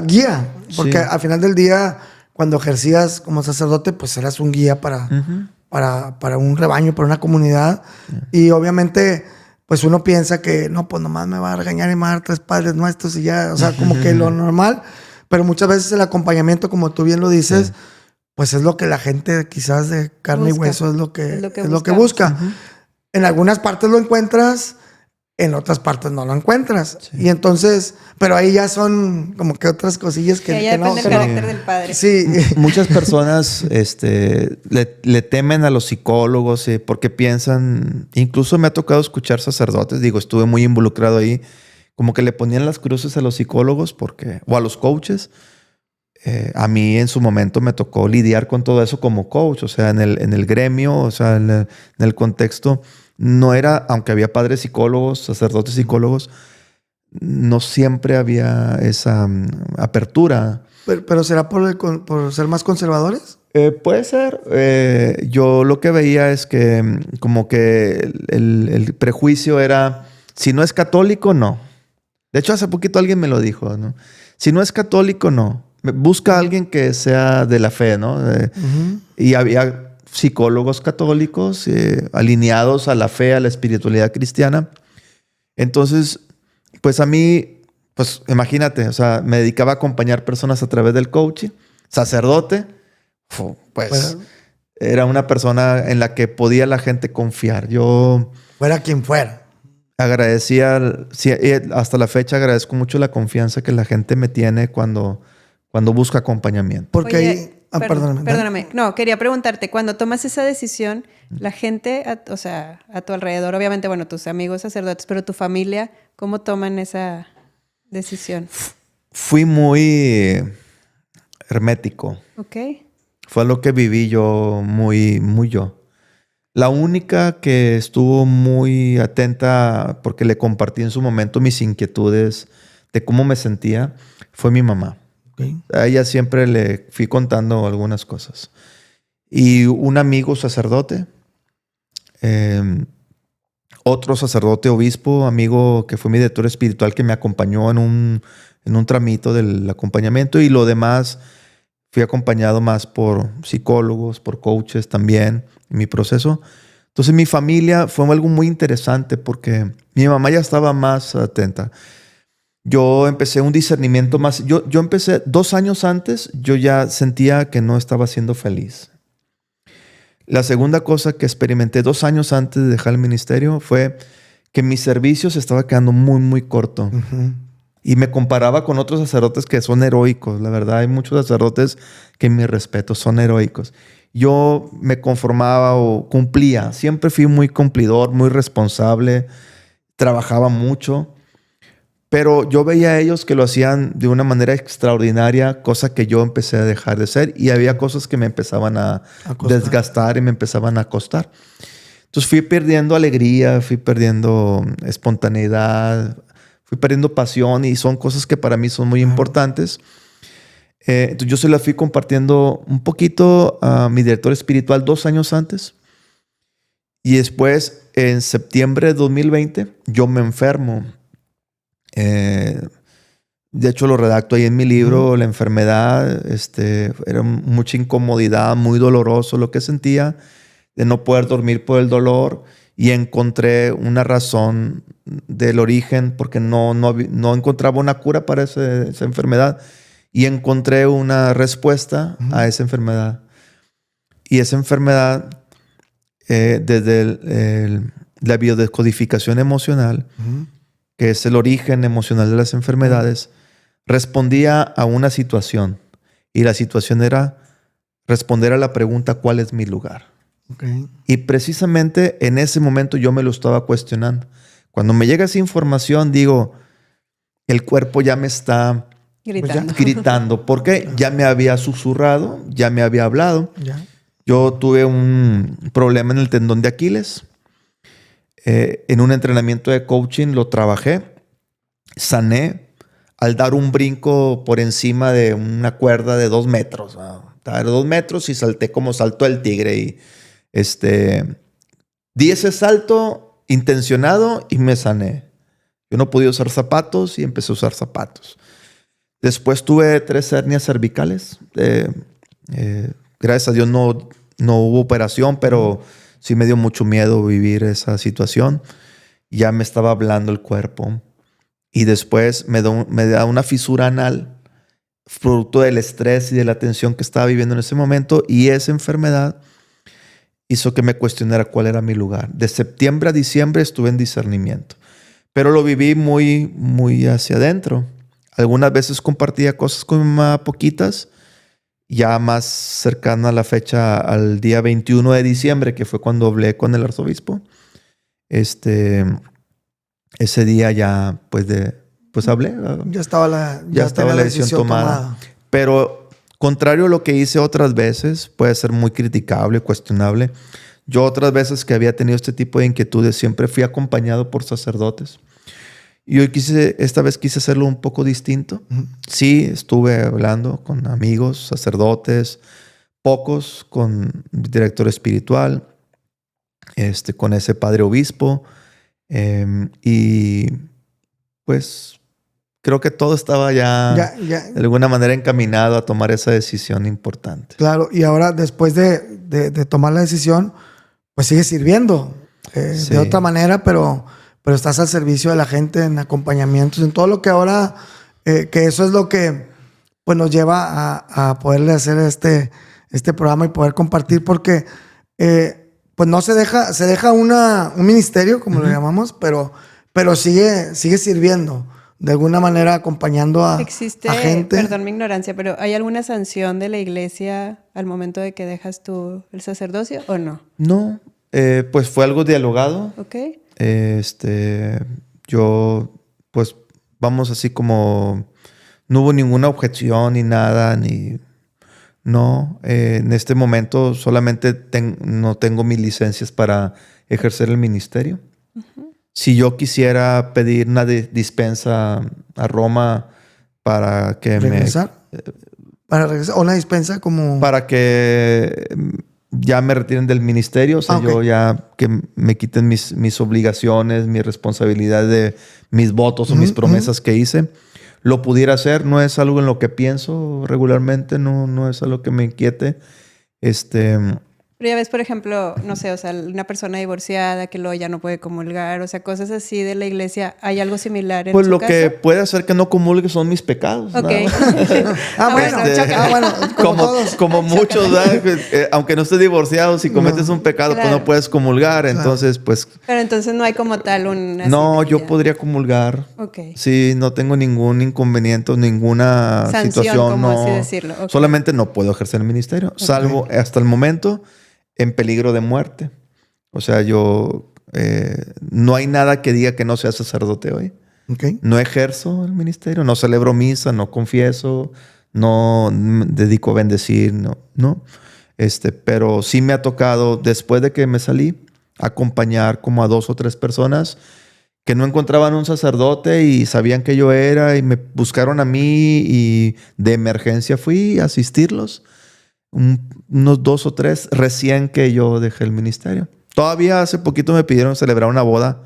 guía. Porque al final del día, cuando ejercías como sacerdote, pues eras un guía para para un rebaño, para una comunidad. Y obviamente, pues uno piensa que no, pues nomás me va a regañar y me va a dar 3 Padres Nuestros y ya, o sea, como que lo normal. Pero muchas veces el acompañamiento, como tú bien lo dices, pues es lo que la gente quizás de carne y hueso es lo que busca. En algunas partes lo encuentras, en otras partes no lo encuentras. Sí. Y entonces, pero ahí ya son como que otras cosillas que ya no. depende del carácter del padre. Sí. Muchas personas le temen a los psicólogos porque piensan, incluso me ha tocado escuchar sacerdotes, digo, estuve muy involucrado ahí, como que le ponían las cruces a los psicólogos o a los coaches. A mí en su momento me tocó lidiar con todo eso como coach, o sea, en el gremio, o sea, en el contexto. No era, aunque había padres psicólogos, sacerdotes psicólogos, no siempre había esa apertura. ¿Pero será por ser más conservadores? Puede ser. Yo lo que veía es que como que el prejuicio era, si no es católico, no. De hecho, hace poquito alguien me lo dijo, ¿no? Si no es católico, no. Busca a alguien que sea de la fe, ¿no? Y había psicólogos católicos alineados a la fe, a la espiritualidad cristiana. Entonces, pues a mí, pues imagínate, o sea, me dedicaba a acompañar personas a través del coaching. Sacerdote, pues era una persona en la que podía la gente confiar. Yo... Fuera quien fuera. Agradecía, sí, hasta la fecha agradezco mucho la confianza que la gente me tiene cuando busca acompañamiento. Porque Oye, ahí... Perdóname. No, quería preguntarte, cuando tomas esa decisión, la gente, o sea, a tu alrededor, obviamente, bueno, tus amigos sacerdotes, pero tu familia, ¿cómo toman esa decisión? Fui muy hermético. Ok. Fue lo que viví yo, muy yo. La única que estuvo muy atenta, porque le compartí en su momento mis inquietudes de cómo me sentía, fue mi mamá. Okay. A ella siempre le fui contando algunas cosas. Y un amigo sacerdote, otro sacerdote obispo, amigo que fue mi director espiritual, que me acompañó en un tramito del acompañamiento, y lo demás fui acompañado más por psicólogos, por coaches también en mi proceso. Entonces mi familia fue algo muy interesante porque mi mamá ya estaba más atenta. Yo empecé un discernimiento más. Yo empecé 2 años antes, yo ya sentía que no estaba siendo feliz. La segunda cosa que experimenté 2 años antes de dejar el ministerio fue que mi servicio se estaba quedando muy, muy corto. Y me comparaba con otros sacerdotes que son heroicos. La verdad, hay muchos sacerdotes que, en mi respeto, son heroicos. Yo me conformaba o cumplía. Siempre fui muy cumplidor, muy responsable. Trabajaba mucho. Pero yo veía a ellos que lo hacían de una manera extraordinaria, cosa que yo empecé a dejar de ser. Y había cosas que me empezaban a desgastar y me empezaban a costar. Entonces fui perdiendo alegría, fui perdiendo espontaneidad, fui perdiendo pasión, y son cosas que para mí son muy importantes. Entonces yo se las fui compartiendo un poquito a mi director espiritual 2 años antes. Y después, en septiembre de 2020, yo me enfermo. De hecho, lo redacto ahí en mi libro. La enfermedad, era mucha incomodidad, muy doloroso lo que sentía, de no poder dormir por el dolor. Y encontré una razón del origen, porque no encontraba una cura para esa enfermedad. Y encontré una respuesta a esa enfermedad. Y esa enfermedad, desde la biodescodificación emocional, que es el origen emocional de las enfermedades, respondía a una situación. Y la situación era responder a la pregunta, ¿cuál es mi lugar? Okay. Y precisamente en ese momento yo me lo estaba cuestionando. Cuando me llega esa información, digo, el cuerpo ya me está gritando. Porque ya me había susurrado, ya me había hablado. Ya. Yo tuve un problema en el tendón de Aquiles. En un entrenamiento de coaching lo trabajé, sané al dar un brinco por encima de una cuerda de 2 metros. Estaba de 2 metros y salté como saltó el tigre. Y di ese salto intencionado y me sané. Yo no podía usar zapatos y empecé a usar zapatos. Después tuve 3 hernias cervicales. Gracias a Dios no hubo operación, pero sí me dio mucho miedo vivir esa situación. Ya me estaba hablando el cuerpo. Y después me da una fisura anal, producto del estrés y de la tensión que estaba viviendo en ese momento. Y esa enfermedad hizo que me cuestionara cuál era mi lugar. De septiembre a diciembre estuve en discernimiento. Pero lo viví muy, muy hacia adentro. Algunas veces compartía cosas con mi mamá, poquitas. Ya más cercana a la fecha, al día 21 de diciembre, que fue cuando hablé con el arzobispo. Ese día ya, pues hablé. Ya estaba la decisión tomada. Pero contrario a lo que hice otras veces, puede ser muy criticable, cuestionable. Yo otras veces que había tenido este tipo de inquietudes, siempre fui acompañado por sacerdotes. Y hoy esta vez quise hacerlo un poco distinto. Sí, estuve hablando con amigos, sacerdotes, pocos, con el director espiritual, con ese padre obispo. Y pues creo que todo estaba ya de alguna manera encaminado a tomar esa decisión importante. Claro, y ahora después de tomar la decisión, pues sigues sirviendo Sí. de otra manera, pero estás al servicio de la gente en acompañamientos, en todo lo que ahora, que eso es lo que pues nos lleva a poderle hacer este programa y poder compartir, porque pues no se deja un ministerio, como lo llamamos, pero sigue sirviendo, de alguna manera acompañando a gente. Perdón mi ignorancia, pero ¿hay alguna sanción de la iglesia al momento de que dejas tú el sacerdocio o no? No, pues fue algo dialogado. Ok. Yo, pues, vamos así como, no hubo ninguna objeción ni nada, no. En este momento solamente no tengo mis licencias para ejercer el ministerio. Si yo quisiera pedir una dispensa a Roma para que ¿Regresar? ¿Para regresar? ¿O una dispensa como...? Para que ya me retiren del ministerio. O sea, yo ya que me quiten mis obligaciones, mi responsabilidad de mis votos o mis promesas que hice. Lo pudiera hacer. No es algo en lo que pienso regularmente. No es algo que me inquiete. Pero ya ves, por ejemplo, no sé, o sea, una persona divorciada que luego ya no puede comulgar, o sea, cosas así de la iglesia. ¿Hay algo similar en pues su lo caso? que puede hacer que no comulgue son mis pecados. Ok. Como muchos, aunque no estés divorciado, si cometes un pecado, Claro. pues no puedes comulgar. Claro. Entonces, pues... Pero entonces no hay como tal un... No, yo podría comulgar. Ok. Sí, no tengo ningún inconveniente o ninguna Sanción, situación. como No, así decirlo. Okay. Solamente no puedo ejercer el ministerio. Okay. Salvo hasta el momento en peligro de muerte. O sea, yo... no hay nada que diga que no sea sacerdote hoy. Okay. No ejerzo el ministerio, no celebro misa, no confieso, no me dedico a bendecir, no. Pero sí me ha tocado, después de que me salí, acompañar como a 2 o 3 personas que no encontraban un sacerdote y sabían que yo era y me buscaron a mí y de emergencia fui a asistirlos. Unos 2 o 3 recién que yo dejé el ministerio. Todavía hace poquito me pidieron celebrar una boda.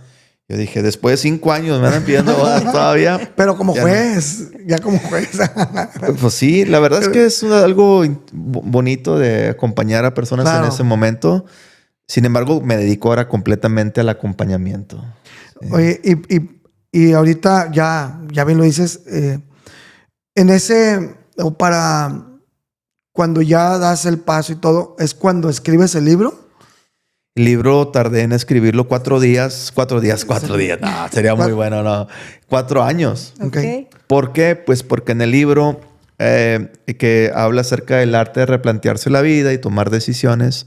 Yo dije, después de 5 años me andan pidiendo bodas todavía. Pero como juez, ya como juez. Pues sí, la verdad es que es algo bonito de acompañar a personas en ese momento. Sin embargo, me dedico ahora completamente al acompañamiento. Oye, y ahorita ya bien lo dices, o para cuando ya das el paso y todo, ¿es cuando escribes el libro? El libro tardé en escribirlo 4 días. 4 días. No, sería muy bueno, no. 4 años. Okay. ¿Por qué? Pues porque en el libro que habla acerca del arte de replantearse la vida y tomar decisiones,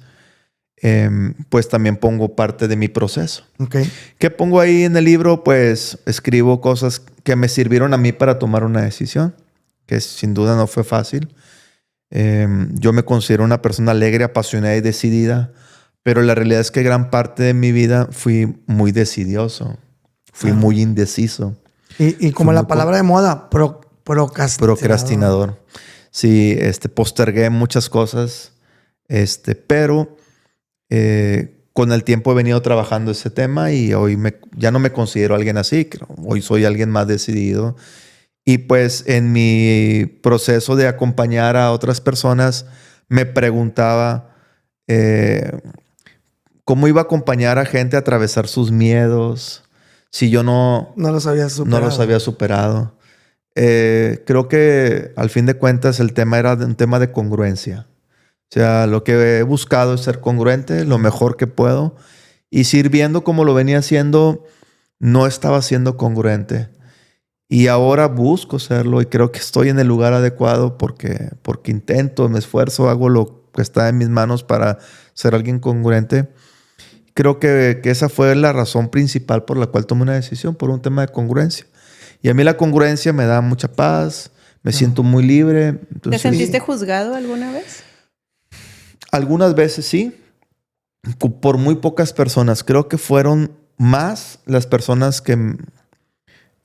pues también pongo parte de mi proceso. Okay. ¿Qué pongo ahí en el libro? Pues escribo cosas que me sirvieron a mí para tomar una decisión, que sin duda no fue fácil. Yo me considero una persona alegre, apasionada y decidida, pero la realidad es que gran parte de mi vida fui muy decidioso. Fui muy indeciso. Y como la palabra de moda, procrastinador. Sí, postergué muchas cosas, pero con el tiempo he venido trabajando ese tema y hoy ya no me considero alguien así. Hoy soy alguien más decidido. Y pues en mi proceso de acompañar a otras personas me preguntaba ¿Cómo iba a acompañar a gente a atravesar sus miedos si yo no los había superado? No los había superado. Creo que al fin de cuentas el tema era un tema de congruencia. O sea, lo que he buscado es ser congruente lo mejor que puedo. Y sirviendo como lo venía haciendo, no estaba siendo congruente. Y ahora busco serlo y creo que estoy en el lugar adecuado porque intento, me esfuerzo, hago lo que está en mis manos para ser alguien congruente. Creo que esa fue la razón principal por la cual tomé una decisión, por un tema de congruencia. Y a mí la congruencia me da mucha paz, me siento muy libre. Entonces, ¿te sentiste juzgado alguna vez? Algunas veces sí, por muy pocas personas. Creo que fueron más las personas que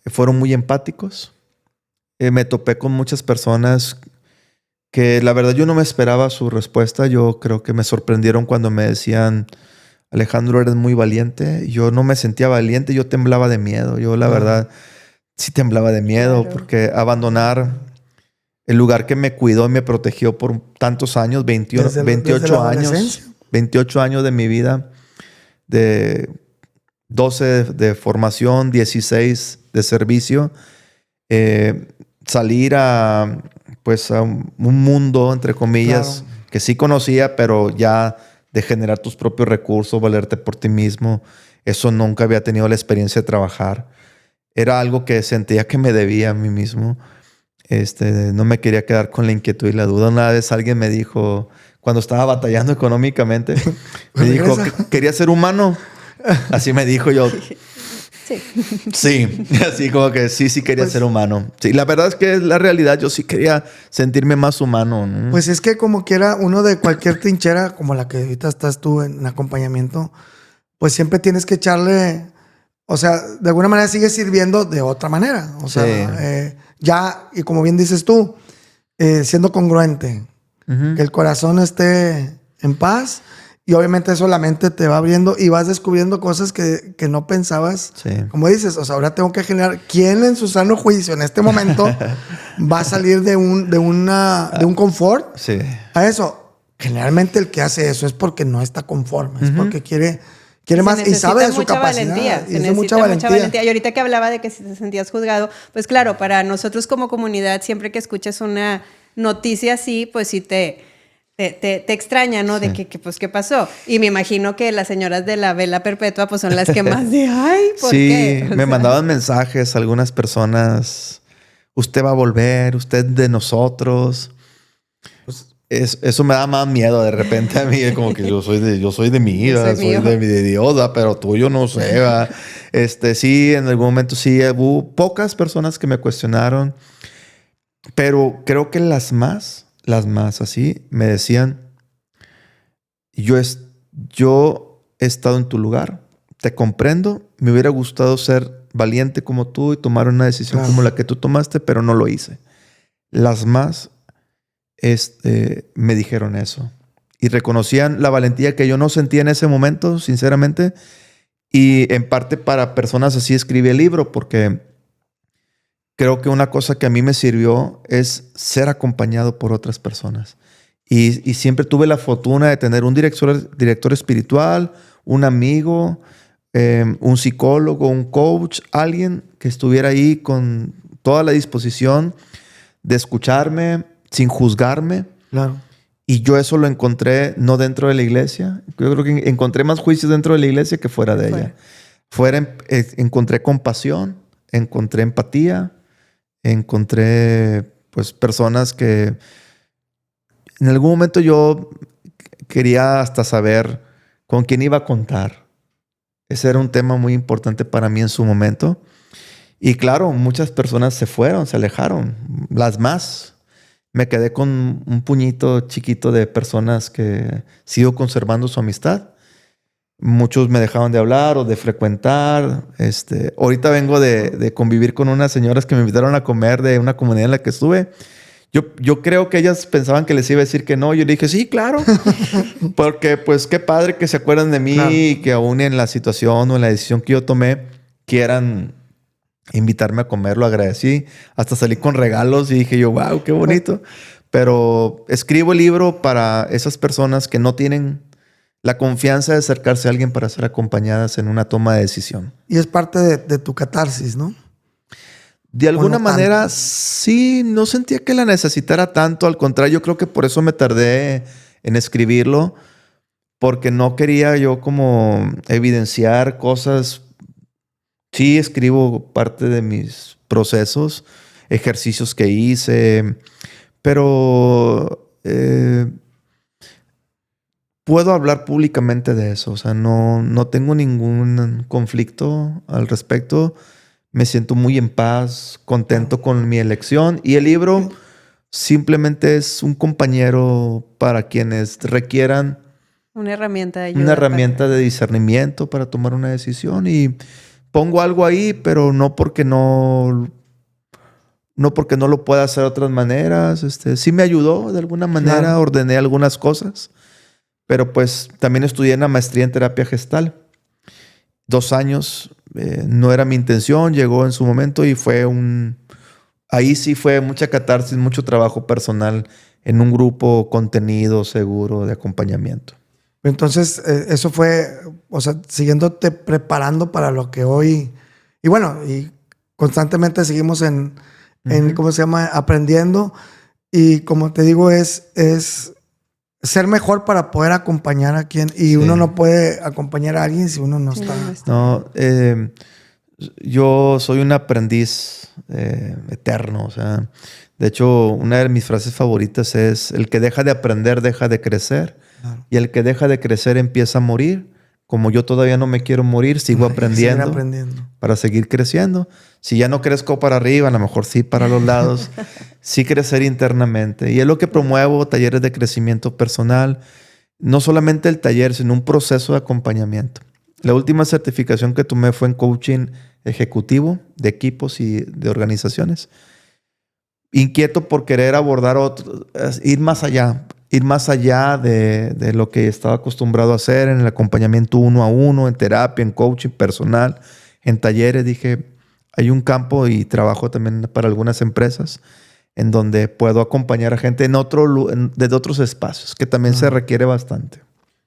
fueron muy empáticos. Me topé con muchas personas que la verdad yo no me esperaba su respuesta. Yo creo que me sorprendieron cuando me decían, Alejandro, eres muy valiente. Yo no me sentía valiente, yo temblaba de miedo. Yo la verdad sí temblaba de miedo porque abandonar el lugar que me cuidó y me protegió por tantos años, 28 años. 28 años de mi vida, de 12 de formación, 16 de servicio. Salir a un mundo, entre comillas, que sí conocía, pero ya de generar tus propios recursos, valerte por ti mismo. Eso nunca había tenido la experiencia de trabajar. Era algo que sentía que me debía a mí mismo. No me quería quedar con la inquietud y la duda. Una vez alguien me dijo, cuando estaba batallando económicamente, me dijo que quería ser humano. Así me dijo yo. Sí. Sí, así como que sí quería ser humano. Sí, la verdad es que es la realidad. Yo sí quería sentirme más humano, ¿no? Pues es que como quiera uno de cualquier trinchera, como la que ahorita estás tú en acompañamiento, pues siempre tienes que echarle, o sea, de alguna manera sigue sirviendo de otra manera. O sea, ya, y como bien dices tú, siendo congruente, que el corazón esté en paz. Y obviamente eso la mente te va abriendo y vas descubriendo cosas que no pensabas. Sí. Como dices, o sea, ahora tengo que generar... ¿Quién en su sano juicio en este momento va a salir de un confort? Sí. A eso. Generalmente el que hace eso es porque no está conforme. Es porque quiere más y sabe de su capacidad. Se necesita mucha valentía. Y ahorita que hablaba de que si te sentías juzgado, pues claro, para nosotros como comunidad, siempre que escuchas una noticia así, pues sí te extraña, ¿no? Sí. De que pues, ¿qué pasó? Y me imagino que las señoras de la vela perpetua, pues, son las que más de, ay, ¿por qué? Sí, me mandaban mensajes algunas personas. Usted va a volver, usted de nosotros. Pues, eso me da más miedo de repente a mí. Como que yo soy de mi hija, soy de Dios, pero tuyo no sé, ¿va? Sí, en algún momento sí hubo pocas personas que me cuestionaron. Pero creo que las más así, me decían, yo he estado en tu lugar, te comprendo, me hubiera gustado ser valiente como tú y tomar una decisión como la que tú tomaste, pero no lo hice. Las más me dijeron eso y reconocían la valentía que yo no sentía en ese momento, sinceramente, y en parte para personas así escribí el libro, porque creo que una cosa que a mí me sirvió es ser acompañado por otras personas. Y siempre tuve la fortuna de tener un director espiritual, un amigo, un psicólogo, un coach, alguien que estuviera ahí con toda la disposición de escucharme sin juzgarme. Claro. Y yo eso lo encontré no dentro de la iglesia. Yo creo que encontré más juicios dentro de la iglesia que fuera de ella. Encontré compasión, encontré empatía, encontré pues personas que en algún momento yo quería hasta saber con quién iba a contar. Ese era un tema muy importante para mí en su momento. Y claro, muchas personas se fueron, se alejaron. Las más. Me quedé con un puñito chiquito de personas que sigo conservando su amistad. Muchos me dejaron de hablar o de frecuentar. Ahorita vengo de convivir con unas señoras que me invitaron a comer de una comunidad en la que estuve. Yo creo que ellas pensaban que les iba a decir que no. Yo le dije, sí, claro. Porque pues qué padre que se acuerdan de mí, claro, y que aún en la situación o en la decisión que yo tomé quieran invitarme a comer. Lo agradecí. Hasta salí con regalos y dije yo, wow, qué bonito. Pero escribo el libro para esas personas que no tienen la confianza de acercarse a alguien para ser acompañadas en una toma de decisión. Y es parte de tu catarsis, ¿no? De alguna no manera, tanto. sí, no sentía que la necesitara tanto. Al contrario, yo creo que por eso me tardé en escribirlo, porque no quería yo como evidenciar cosas. Sí, escribo parte de mis procesos, ejercicios que hice, pero puedo hablar públicamente de eso. O sea, no tengo ningún conflicto al respecto. Me siento muy en paz, contento con mi elección. Y el libro simplemente es un compañero para quienes requieran Una herramienta de ayuda. una herramienta de discernimiento para tomar una decisión. Y pongo algo ahí, pero no porque no lo pueda hacer de otras maneras. Sí me ayudó de alguna manera, Claro. ordené algunas cosas, pero pues también estudié una maestría en terapia gestal. 2 años, no era mi intención, llegó en su momento y ahí sí fue mucha catarsis, mucho trabajo personal en un grupo contenido, seguro, de acompañamiento. Entonces, eso fue, o sea, siguiéndote preparando para lo que hoy, y bueno, y constantemente seguimos en ¿cómo se llama? Aprendiendo. Y como te digo, es ser mejor para poder acompañar a quien. Y Sí. uno no puede acompañar a alguien si uno no Sí, está. no está. No, yo soy un aprendiz eterno. O sea, de hecho, una de mis frases favoritas es: el que deja de aprender deja de crecer, Claro. y el que deja de crecer empieza a morir. Como yo todavía no me quiero morir, sigo Hay que seguir aprendiendo aprendiendo. para seguir creciendo. Si ya no crezco para arriba, a lo mejor sí para los lados, sí crecer internamente. Y es lo que promuevo: talleres de crecimiento personal. No solamente el taller, sino un proceso de acompañamiento. La última certificación que tomé fue en coaching ejecutivo de equipos y de organizaciones. Inquieto por querer abordar ir más allá de lo que estaba acostumbrado a hacer en el acompañamiento 1 a 1, en terapia, en coaching personal, en talleres. Dije, hay un campo, y trabajo también para algunas empresas en donde puedo acompañar a gente desde otros espacios, que también se requiere bastante.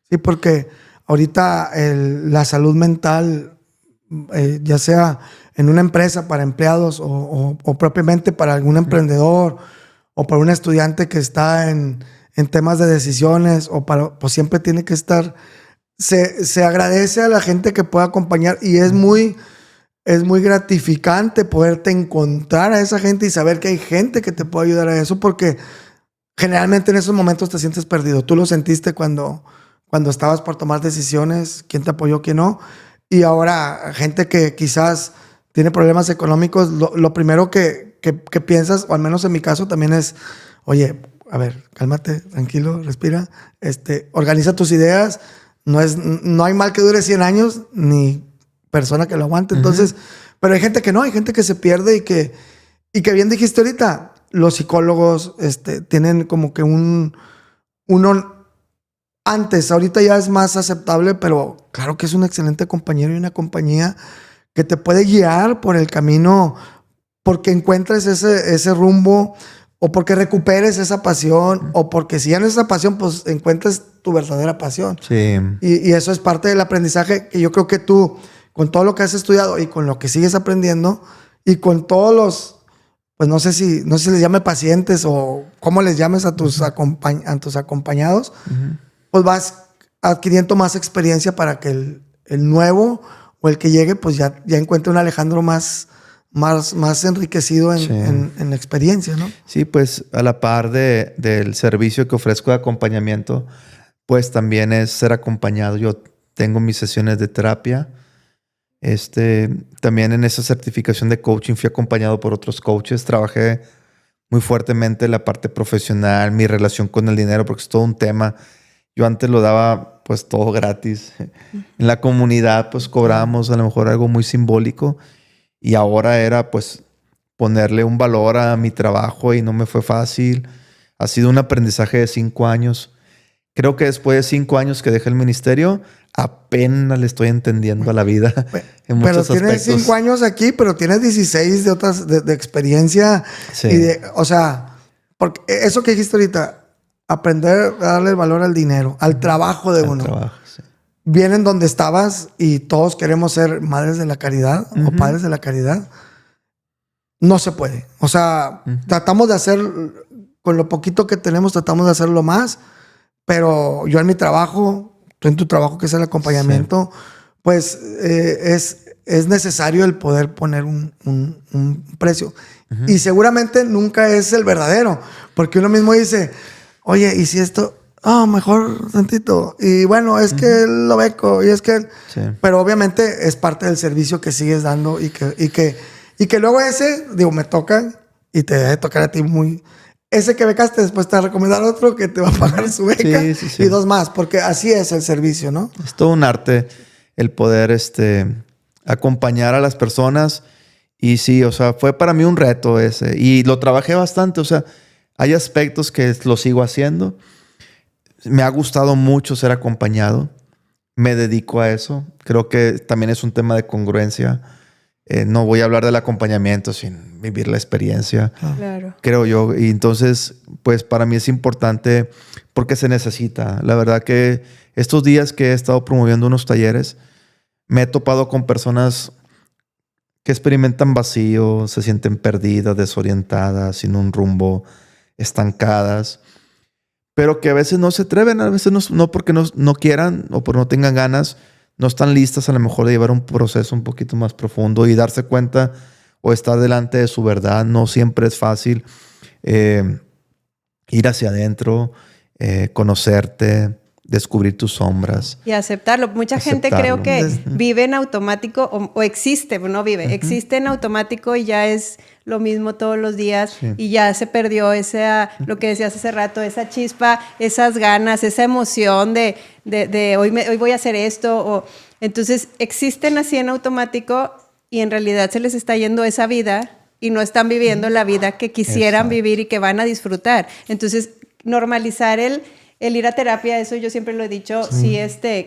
Sí, porque ahorita la salud mental, ya sea en una empresa para empleados o propiamente para algún emprendedor o para un estudiante que está en temas de decisiones, pues siempre tiene que estar. Se agradece a la gente que pueda acompañar y es muy gratificante poderte encontrar a esa gente y saber que hay gente que te puede ayudar a eso, porque generalmente en esos momentos te sientes perdido. Tú lo sentiste cuando estabas por tomar decisiones, quién te apoyó, quién no. Y ahora, gente que quizás tiene problemas económicos, lo primero que piensas, o al menos en mi caso también es, oye, a ver, cálmate, tranquilo, respira, organiza tus ideas. No hay mal que dure 100 años, ni persona que lo aguante. Entonces, pero hay gente que no, hay gente que se pierde y que bien dijiste ahorita, los psicólogos tienen como que antes, ahorita ya es más aceptable, pero claro que es un excelente compañero y una compañía que te puede guiar por el camino, porque encuentres ese rumbo, o porque recuperes esa pasión, o porque si ya no es esa pasión, pues encuentres tu verdadera pasión. Sí. Y eso es parte del aprendizaje que yo creo que tú, con todo lo que has estudiado y con lo que sigues aprendiendo, y con todos los, pues no sé si les llame pacientes o cómo les llames a tus acompañados, pues vas adquiriendo más experiencia para que el nuevo o el que llegue, pues ya encuentre un Alejandro más enriquecido en la experiencia, ¿no? Sí, pues a la par del servicio que ofrezco de acompañamiento, pues también es ser acompañado. Yo tengo mis sesiones de terapia. También en esa certificación de coaching fui acompañado por otros coaches. Trabajé muy fuertemente la parte profesional, mi relación con el dinero, porque es todo un tema. Yo antes lo daba pues todo gratis. En la comunidad pues cobrábamos a lo mejor algo muy simbólico, y ahora era pues ponerle un valor a mi trabajo, y no me fue fácil. Ha sido un aprendizaje de 5 años. Creo que después de 5 años que dejé el ministerio, apenas le estoy entendiendo a la vida en muchos aspectos. Pero tienes 5 años aquí, pero tienes 16 de experiencia. Sí. O sea, porque eso que dijiste ahorita, aprender a darle el valor al dinero, al trabajo de uno. Trabajo, vienen donde estabas y todos queremos ser madres de la caridad o padres de la caridad, no se puede. O sea, tratamos de hacer, con lo poquito que tenemos, tratamos de hacerlo más, pero yo en mi trabajo, tú en tu trabajo que es el acompañamiento, pues es necesario el poder poner un precio. Y seguramente nunca es el verdadero, porque uno mismo dice, oye, ¿y si esto? Mejor tantito. Y bueno, es que lo beco, y es que... Sí. Pero obviamente es parte del servicio que sigues dando y que luego ese, digo, me toca y te debe tocar a ti muy... Ese que becaste después te va a recomendar otro que te va a pagar su beca y 2 más, porque así es el servicio, ¿no? Es todo un arte el poder acompañar a las personas. Y sí, o sea, fue para mí un reto ese. Y lo trabajé bastante. O sea, hay aspectos que lo sigo haciendo. Me ha gustado mucho ser acompañado. Me dedico a eso. Creo que también es un tema de congruencia. No voy a hablar del acompañamiento sin vivir la experiencia. Claro. Creo yo. Y entonces, pues para mí es importante porque se necesita. La verdad que estos días que he estado promoviendo unos talleres, me he topado con personas que experimentan vacío, se sienten perdidas, desorientadas, sin un rumbo, estancadas, pero que a veces no se atreven, a veces no porque no quieran o porque no tengan ganas, no están listas a lo mejor de llevar un proceso un poquito más profundo y darse cuenta o estar delante de su verdad. No siempre es fácil ir hacia adentro, conocerte, descubrir tus sombras. Y aceptarlo. Mucha gente creo que vive en automático o existe, no vive, existe en automático y ya es lo mismo todos los días y ya se perdió lo que decías hace rato, esa chispa, esas ganas, esa emoción de hoy voy a hacer esto. Entonces existen así en automático y en realidad se les está yendo esa vida y no están viviendo la vida que quisieran vivir y que van a disfrutar. Entonces normalizar el ir a terapia, eso yo siempre lo he dicho, sí,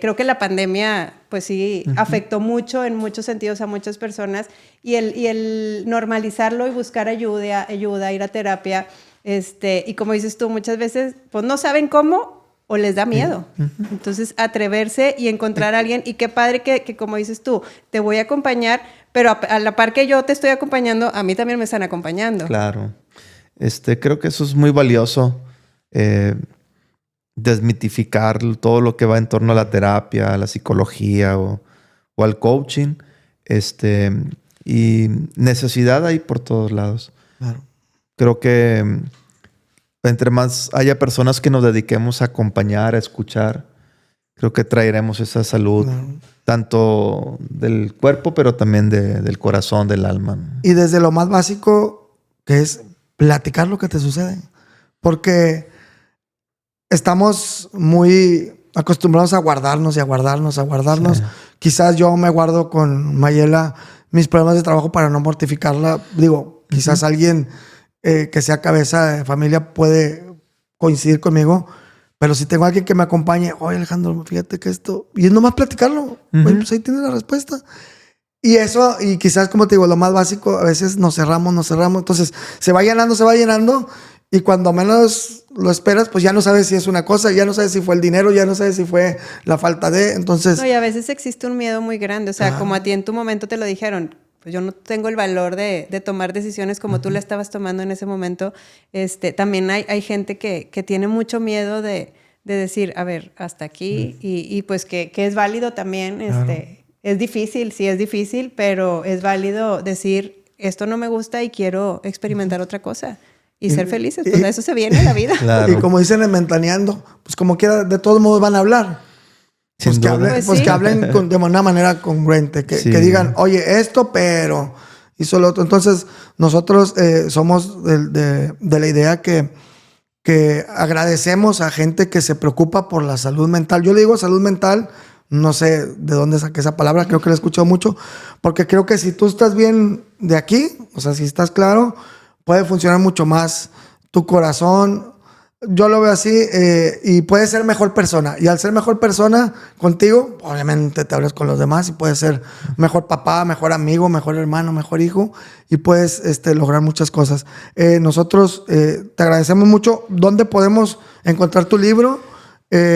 creo que la pandemia, pues sí, afectó mucho en muchos sentidos a muchas personas y el normalizarlo y buscar ayuda, ir a terapia, y como dices tú, muchas veces, pues no saben cómo o les da miedo. Entonces, atreverse y encontrar a alguien y qué padre que como dices tú, te voy a acompañar, pero a la par que yo te estoy acompañando, a mí también me están acompañando. Claro. Creo que eso es muy valioso. Desmitificar todo lo que va en torno a la terapia, a la psicología o al coaching. Y necesidad hay por todos lados. Claro. Creo que entre más haya personas que nos dediquemos a acompañar, a escuchar, creo que traeremos esa salud, tanto del cuerpo, pero también del corazón, del alma. Y desde lo más básico, que es platicar lo que te sucede. Porque estamos muy acostumbrados a guardarnos. Sí. Quizás yo me guardo con Mayela mis problemas de trabajo para no mortificarla. Digo, quizás alguien que sea cabeza de familia puede coincidir conmigo, pero si tengo a alguien que me acompañe, oye Alejandro, fíjate que esto... Y es nomás platicarlo. Oye, pues ahí tienes la respuesta. Y eso, y quizás, como te digo, lo más básico, a veces nos cerramos. Entonces, se va llenando. Y cuando menos lo esperas, pues ya no sabes si es una cosa, ya no sabes si fue el dinero, ya no sabes si fue la falta de... Entonces... No, y a veces existe un miedo muy grande. O sea, como a ti en tu momento te lo dijeron, pues yo no tengo el valor de tomar decisiones como tú la estabas tomando en ese momento. También hay gente que tiene mucho miedo de decir, a ver, hasta aquí. Y pues que es válido también. Es difícil, sí es difícil, pero es válido decir, esto no me gusta y quiero experimentar otra cosa. Y ser felices, pues a eso se viene la vida. Claro. Y como dicen en Ventaneando, pues como quiera, de todos modos van a hablar. Pues que hablen de una manera congruente, que digan, oye, esto, pero hizo lo otro. Entonces, nosotros somos de la idea que agradecemos a gente que se preocupa por la salud mental. Yo le digo salud mental, no sé de dónde saqué esa palabra, creo que la he escuchado mucho, porque creo que si tú estás bien de aquí, o sea, si estás claro, puede funcionar mucho más tu corazón. Yo lo veo así y puedes ser mejor persona. Y al ser mejor persona contigo, obviamente te hablas con los demás y puedes ser mejor papá, mejor amigo, mejor hermano, mejor hijo y puedes lograr muchas cosas. Nosotros te agradecemos mucho. ¿Dónde podemos encontrar tu libro?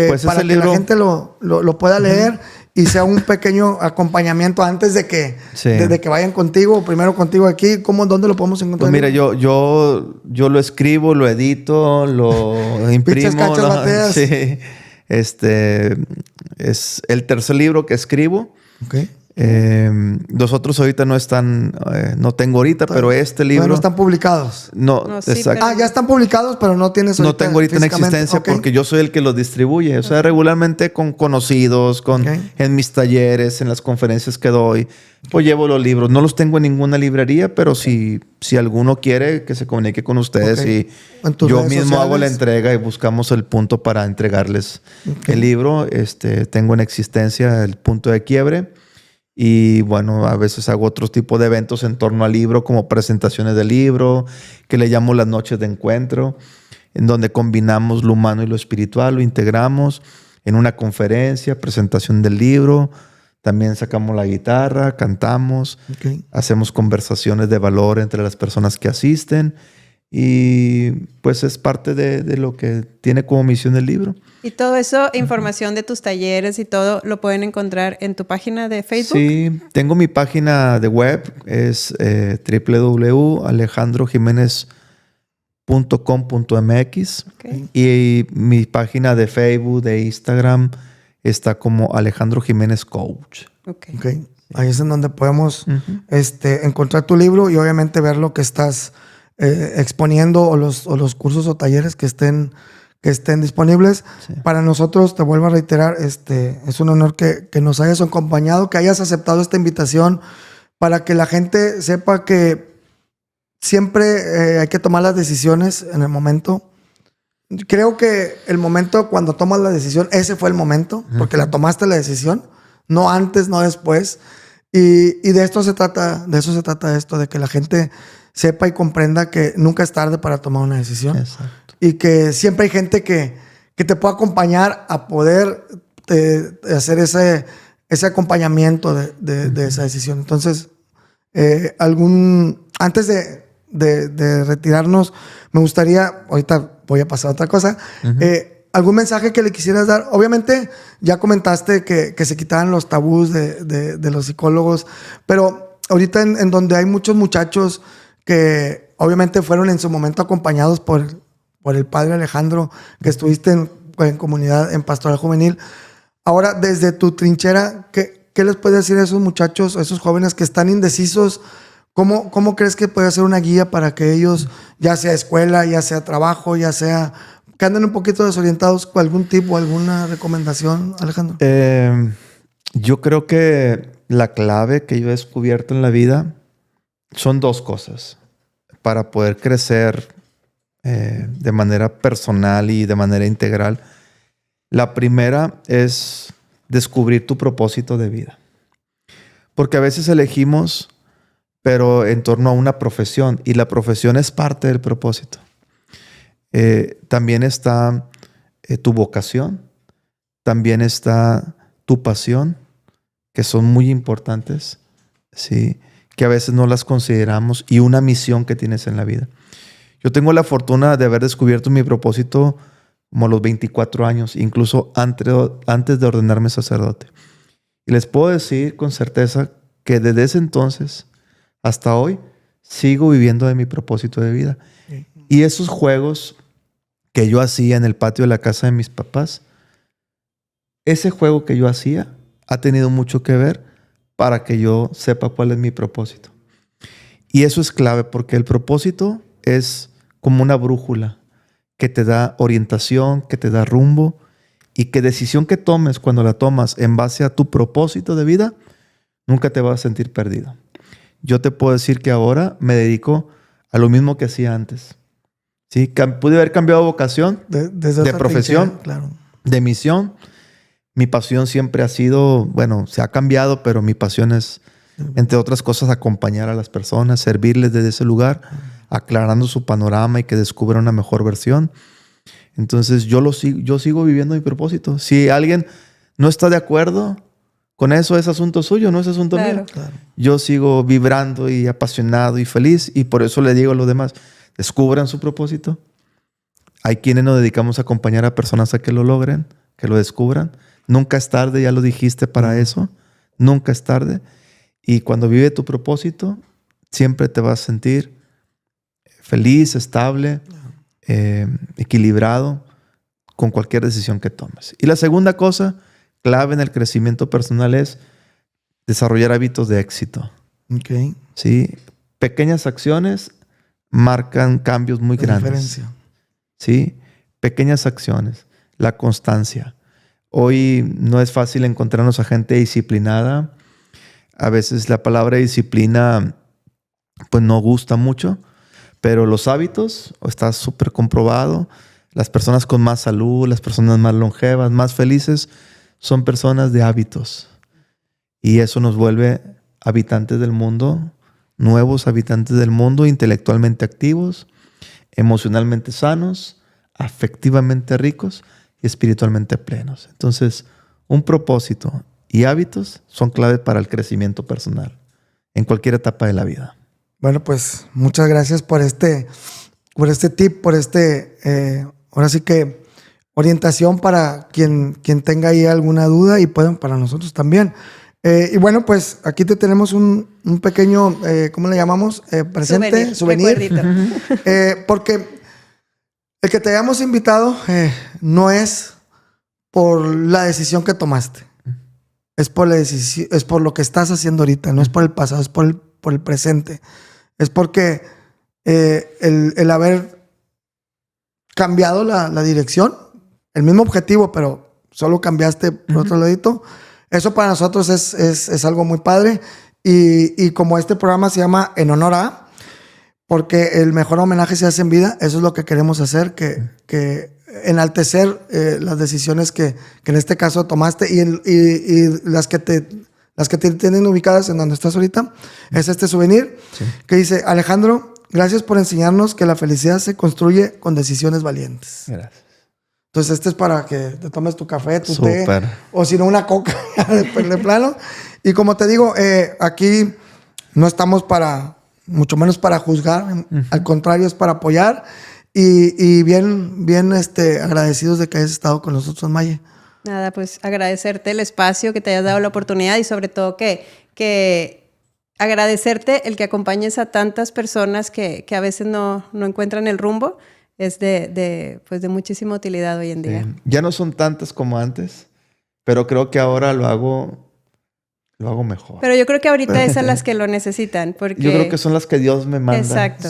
Pues para ese que libro- la gente lo pueda leer y sea un pequeño acompañamiento antes de que, Sí. de que vayan contigo, primero contigo aquí. ¿Dónde lo podemos encontrar? Pues mira, yo lo escribo, lo edito, lo imprimo. cachas ¿no? bateas. Sí. Es el tercer libro que escribo. Ok. Los otros ahorita no están, no tengo ahorita, pero este Todavía libro... no están publicados. No, No, sí, exacto. Ah, ya están publicados, pero no tienes No tengo ahorita en físicamente. existencia Ok. porque yo soy el que los distribuye. O sea, regularmente con conocidos, Ok. en mis talleres, en las conferencias que doy, pues llevo los libros. No los tengo en ninguna librería, pero si alguno quiere que se comunique con ustedes Ok. y En tus yo redes mismo hago la sociales. entrega y buscamos el punto para entregarles el libro. Tengo en existencia el punto de quiebre. Y bueno, a veces hago otro tipo de eventos en torno al libro, como presentaciones del libro, que le llamo las noches de encuentro, en donde combinamos lo humano y lo espiritual, lo integramos en una conferencia, presentación del libro. También sacamos la guitarra, cantamos, Ok. hacemos conversaciones de valor entre las personas que asisten. Y pues es parte de lo que tiene como misión el libro. Y todo eso, información de tus talleres y todo, lo pueden encontrar en tu página de Facebook. Sí, tengo mi página de web, es www.alejandrojimenez.com.mx Ok. y mi página de Facebook, de Instagram, está como Alejandro Jiménez Coach. Ok. Ok. Ahí es en donde podemos Ujú. encontrar tu libro y obviamente ver lo que estás exponiendo o los cursos o talleres que estén disponibles. Sí. Para nosotros, te vuelvo a reiterar, es un honor que nos hayas acompañado, que hayas aceptado esta invitación para que la gente sepa que siempre hay que tomar las decisiones en el momento. Creo que el momento cuando tomas la decisión, ese fue el momento, porque la tomaste la decisión, no antes, no después. Y de esto se trata, esto, de que la gente sepa y comprenda que nunca es tarde para tomar una decisión. Exacto. Y que siempre hay gente que te puede acompañar a poder hacer ese acompañamiento de esa decisión. Entonces, antes de retirarnos, me gustaría, ahorita voy a pasar a otra cosa, algún mensaje que le quisieras dar. Obviamente, ya comentaste que se quitaran los tabús de los psicólogos, pero ahorita en donde hay muchos muchachos que obviamente fueron en su momento acompañados por el padre Alejandro, que estuviste en comunidad, en pastoral juvenil. Ahora, desde tu trinchera, ¿qué les puedes decir a esos muchachos, a esos jóvenes que están indecisos? ¿Cómo crees que puede ser una guía para que ellos, ya sea escuela, ya sea trabajo, ya sea que anden un poquito desorientados, con algún tipo, alguna recomendación, Alejandro? Yo creo que la clave que yo he descubierto en la vida son dos cosas para poder crecer de manera personal y de manera integral. La primera es descubrir tu propósito de vida. Porque a veces elegimos, pero en torno a una profesión, y la profesión es parte del propósito. También está tu vocación, también está tu pasión, que son muy importantes, ¿sí? Que a veces no las consideramos, y una misión que tienes en la vida. Yo tengo la fortuna de haber descubierto mi propósito como a los 24 años, incluso antes de ordenarme sacerdote. Y les puedo decir con certeza que desde ese entonces hasta hoy sigo viviendo de mi propósito de vida. Y esos juegos que yo hacía en el patio de la casa de mis papás, ese juego que yo hacía ha tenido mucho que ver para que yo sepa cuál es mi propósito. Y eso es clave porque el propósito es como una brújula que te da orientación, que te da rumbo, y que decisión que tomes cuando la tomas en base a tu propósito de vida, nunca te vas a sentir perdido. Yo te puedo decir que ahora me dedico a lo mismo que hacía antes. ¿Sí? Pude haber cambiado vocación, Desde de otra profesión, trinchera, claro. de misión. Mi pasión siempre ha sido, bueno, se ha cambiado, pero mi pasión es, entre otras cosas, acompañar a las personas, servirles desde ese lugar, aclarando su panorama y que descubran una mejor versión. Entonces yo sigo viviendo mi propósito. Si alguien no está de acuerdo con eso, es asunto suyo, no es asunto mío. Claro. Yo sigo vibrando y apasionado y feliz, y por eso le digo a los demás, descubran su propósito. Hay quienes nos dedicamos a acompañar a personas a que lo logren, que lo descubran. Nunca es tarde, ya lo dijiste para eso. Nunca es tarde. Y cuando vive tu propósito, siempre te vas a sentir feliz, estable, equilibrado con cualquier decisión que tomes. Y la segunda cosa clave en el crecimiento personal es desarrollar hábitos de éxito. Ok. ¿Sí? Pequeñas acciones marcan cambios muy grandes. Diferencia. ¿Sí? Pequeñas acciones. La constancia. Hoy no es fácil encontrarnos a gente disciplinada. A veces la palabra disciplina pues no gusta mucho, pero los hábitos, está súper comprobado, las personas con más salud, las personas más longevas, más felices, son personas de hábitos. Y eso nos vuelve habitantes del mundo, nuevos habitantes del mundo, intelectualmente activos, emocionalmente sanos, afectivamente ricos y espiritualmente plenos. Entonces, un propósito y hábitos son clave para el crecimiento personal en cualquier etapa de la vida. Bueno, pues muchas gracias por este tip, ahora sí que orientación para quien tenga ahí alguna duda y pueden para nosotros también. Y bueno, pues aquí te tenemos un pequeño, ¿cómo le llamamos? Presente, souvenir. Porque el que te hayamos invitado no es por la decisión que tomaste. Es por la decisión, es por lo que estás haciendo ahorita, no es por el pasado, es por el presente. Es porque el haber cambiado la dirección, el mismo objetivo, pero solo cambiaste por otro ladito, eso para nosotros es algo muy padre. Y como este programa se llama En Honor a, porque el mejor homenaje se hace en vida, eso es lo que queremos hacer, que enaltecer las decisiones que en este caso tomaste y las que te tienen ubicadas en donde estás ahorita. Es este souvenir que dice: Alejandro, gracias por enseñarnos que la felicidad se construye con decisiones valientes. Gracias. Entonces este es para que te tomes tu café, tu Súper. té, o si no una coca de plano. Y como te digo, aquí no estamos mucho menos para juzgar, al contrario, es para apoyar. Y bien agradecidos de que hayas estado con nosotros, Maye. Nada, pues agradecerte el espacio, que te hayas dado la oportunidad y sobre todo que agradecerte el que acompañes a tantas personas que a veces no encuentran el rumbo. Es de muchísima utilidad hoy en día. Sí. Ya no son tantas como antes, pero creo que ahora lo hago mejor. Pero yo creo que ahorita es a las que lo necesitan. Porque... Yo creo que son las que Dios me manda. Exacto.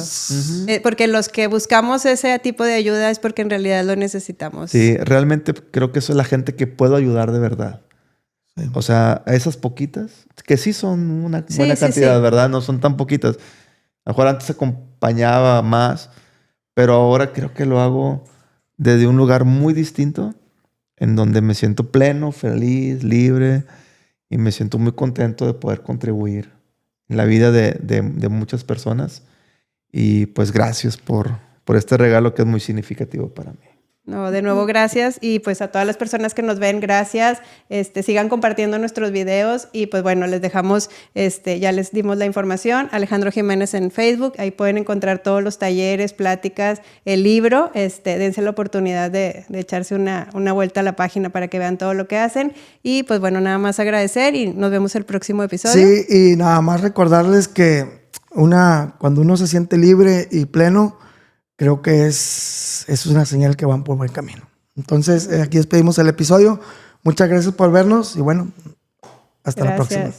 Porque los que buscamos ese tipo de ayuda es porque en realidad lo necesitamos. Sí, realmente creo que eso es la gente que puedo ayudar de verdad. Sí. O sea, a esas poquitas, que sí son una buena cantidad, ¿verdad? No son tan poquitas. A lo mejor antes acompañaba más, pero ahora creo que lo hago desde un lugar muy distinto, en donde me siento pleno, feliz, libre, y me siento muy contento de poder contribuir en la vida de muchas personas. Y pues gracias por este regalo que es muy significativo para mí. No, de nuevo, gracias. Y pues a todas las personas que nos ven, gracias. Sigan compartiendo nuestros videos. Y pues bueno, les dejamos, ya les dimos la información. Alejandro Jiménez en Facebook. Ahí pueden encontrar todos los talleres, pláticas, el libro. Dense la oportunidad de echarse una vuelta a la página para que vean todo lo que hacen. Y pues bueno, nada más agradecer y nos vemos el próximo episodio. Sí, y nada más recordarles que cuando uno se siente libre y pleno, creo que es una señal que van por buen camino. Entonces, aquí despedimos el episodio. Muchas gracias por vernos y bueno, hasta la próxima.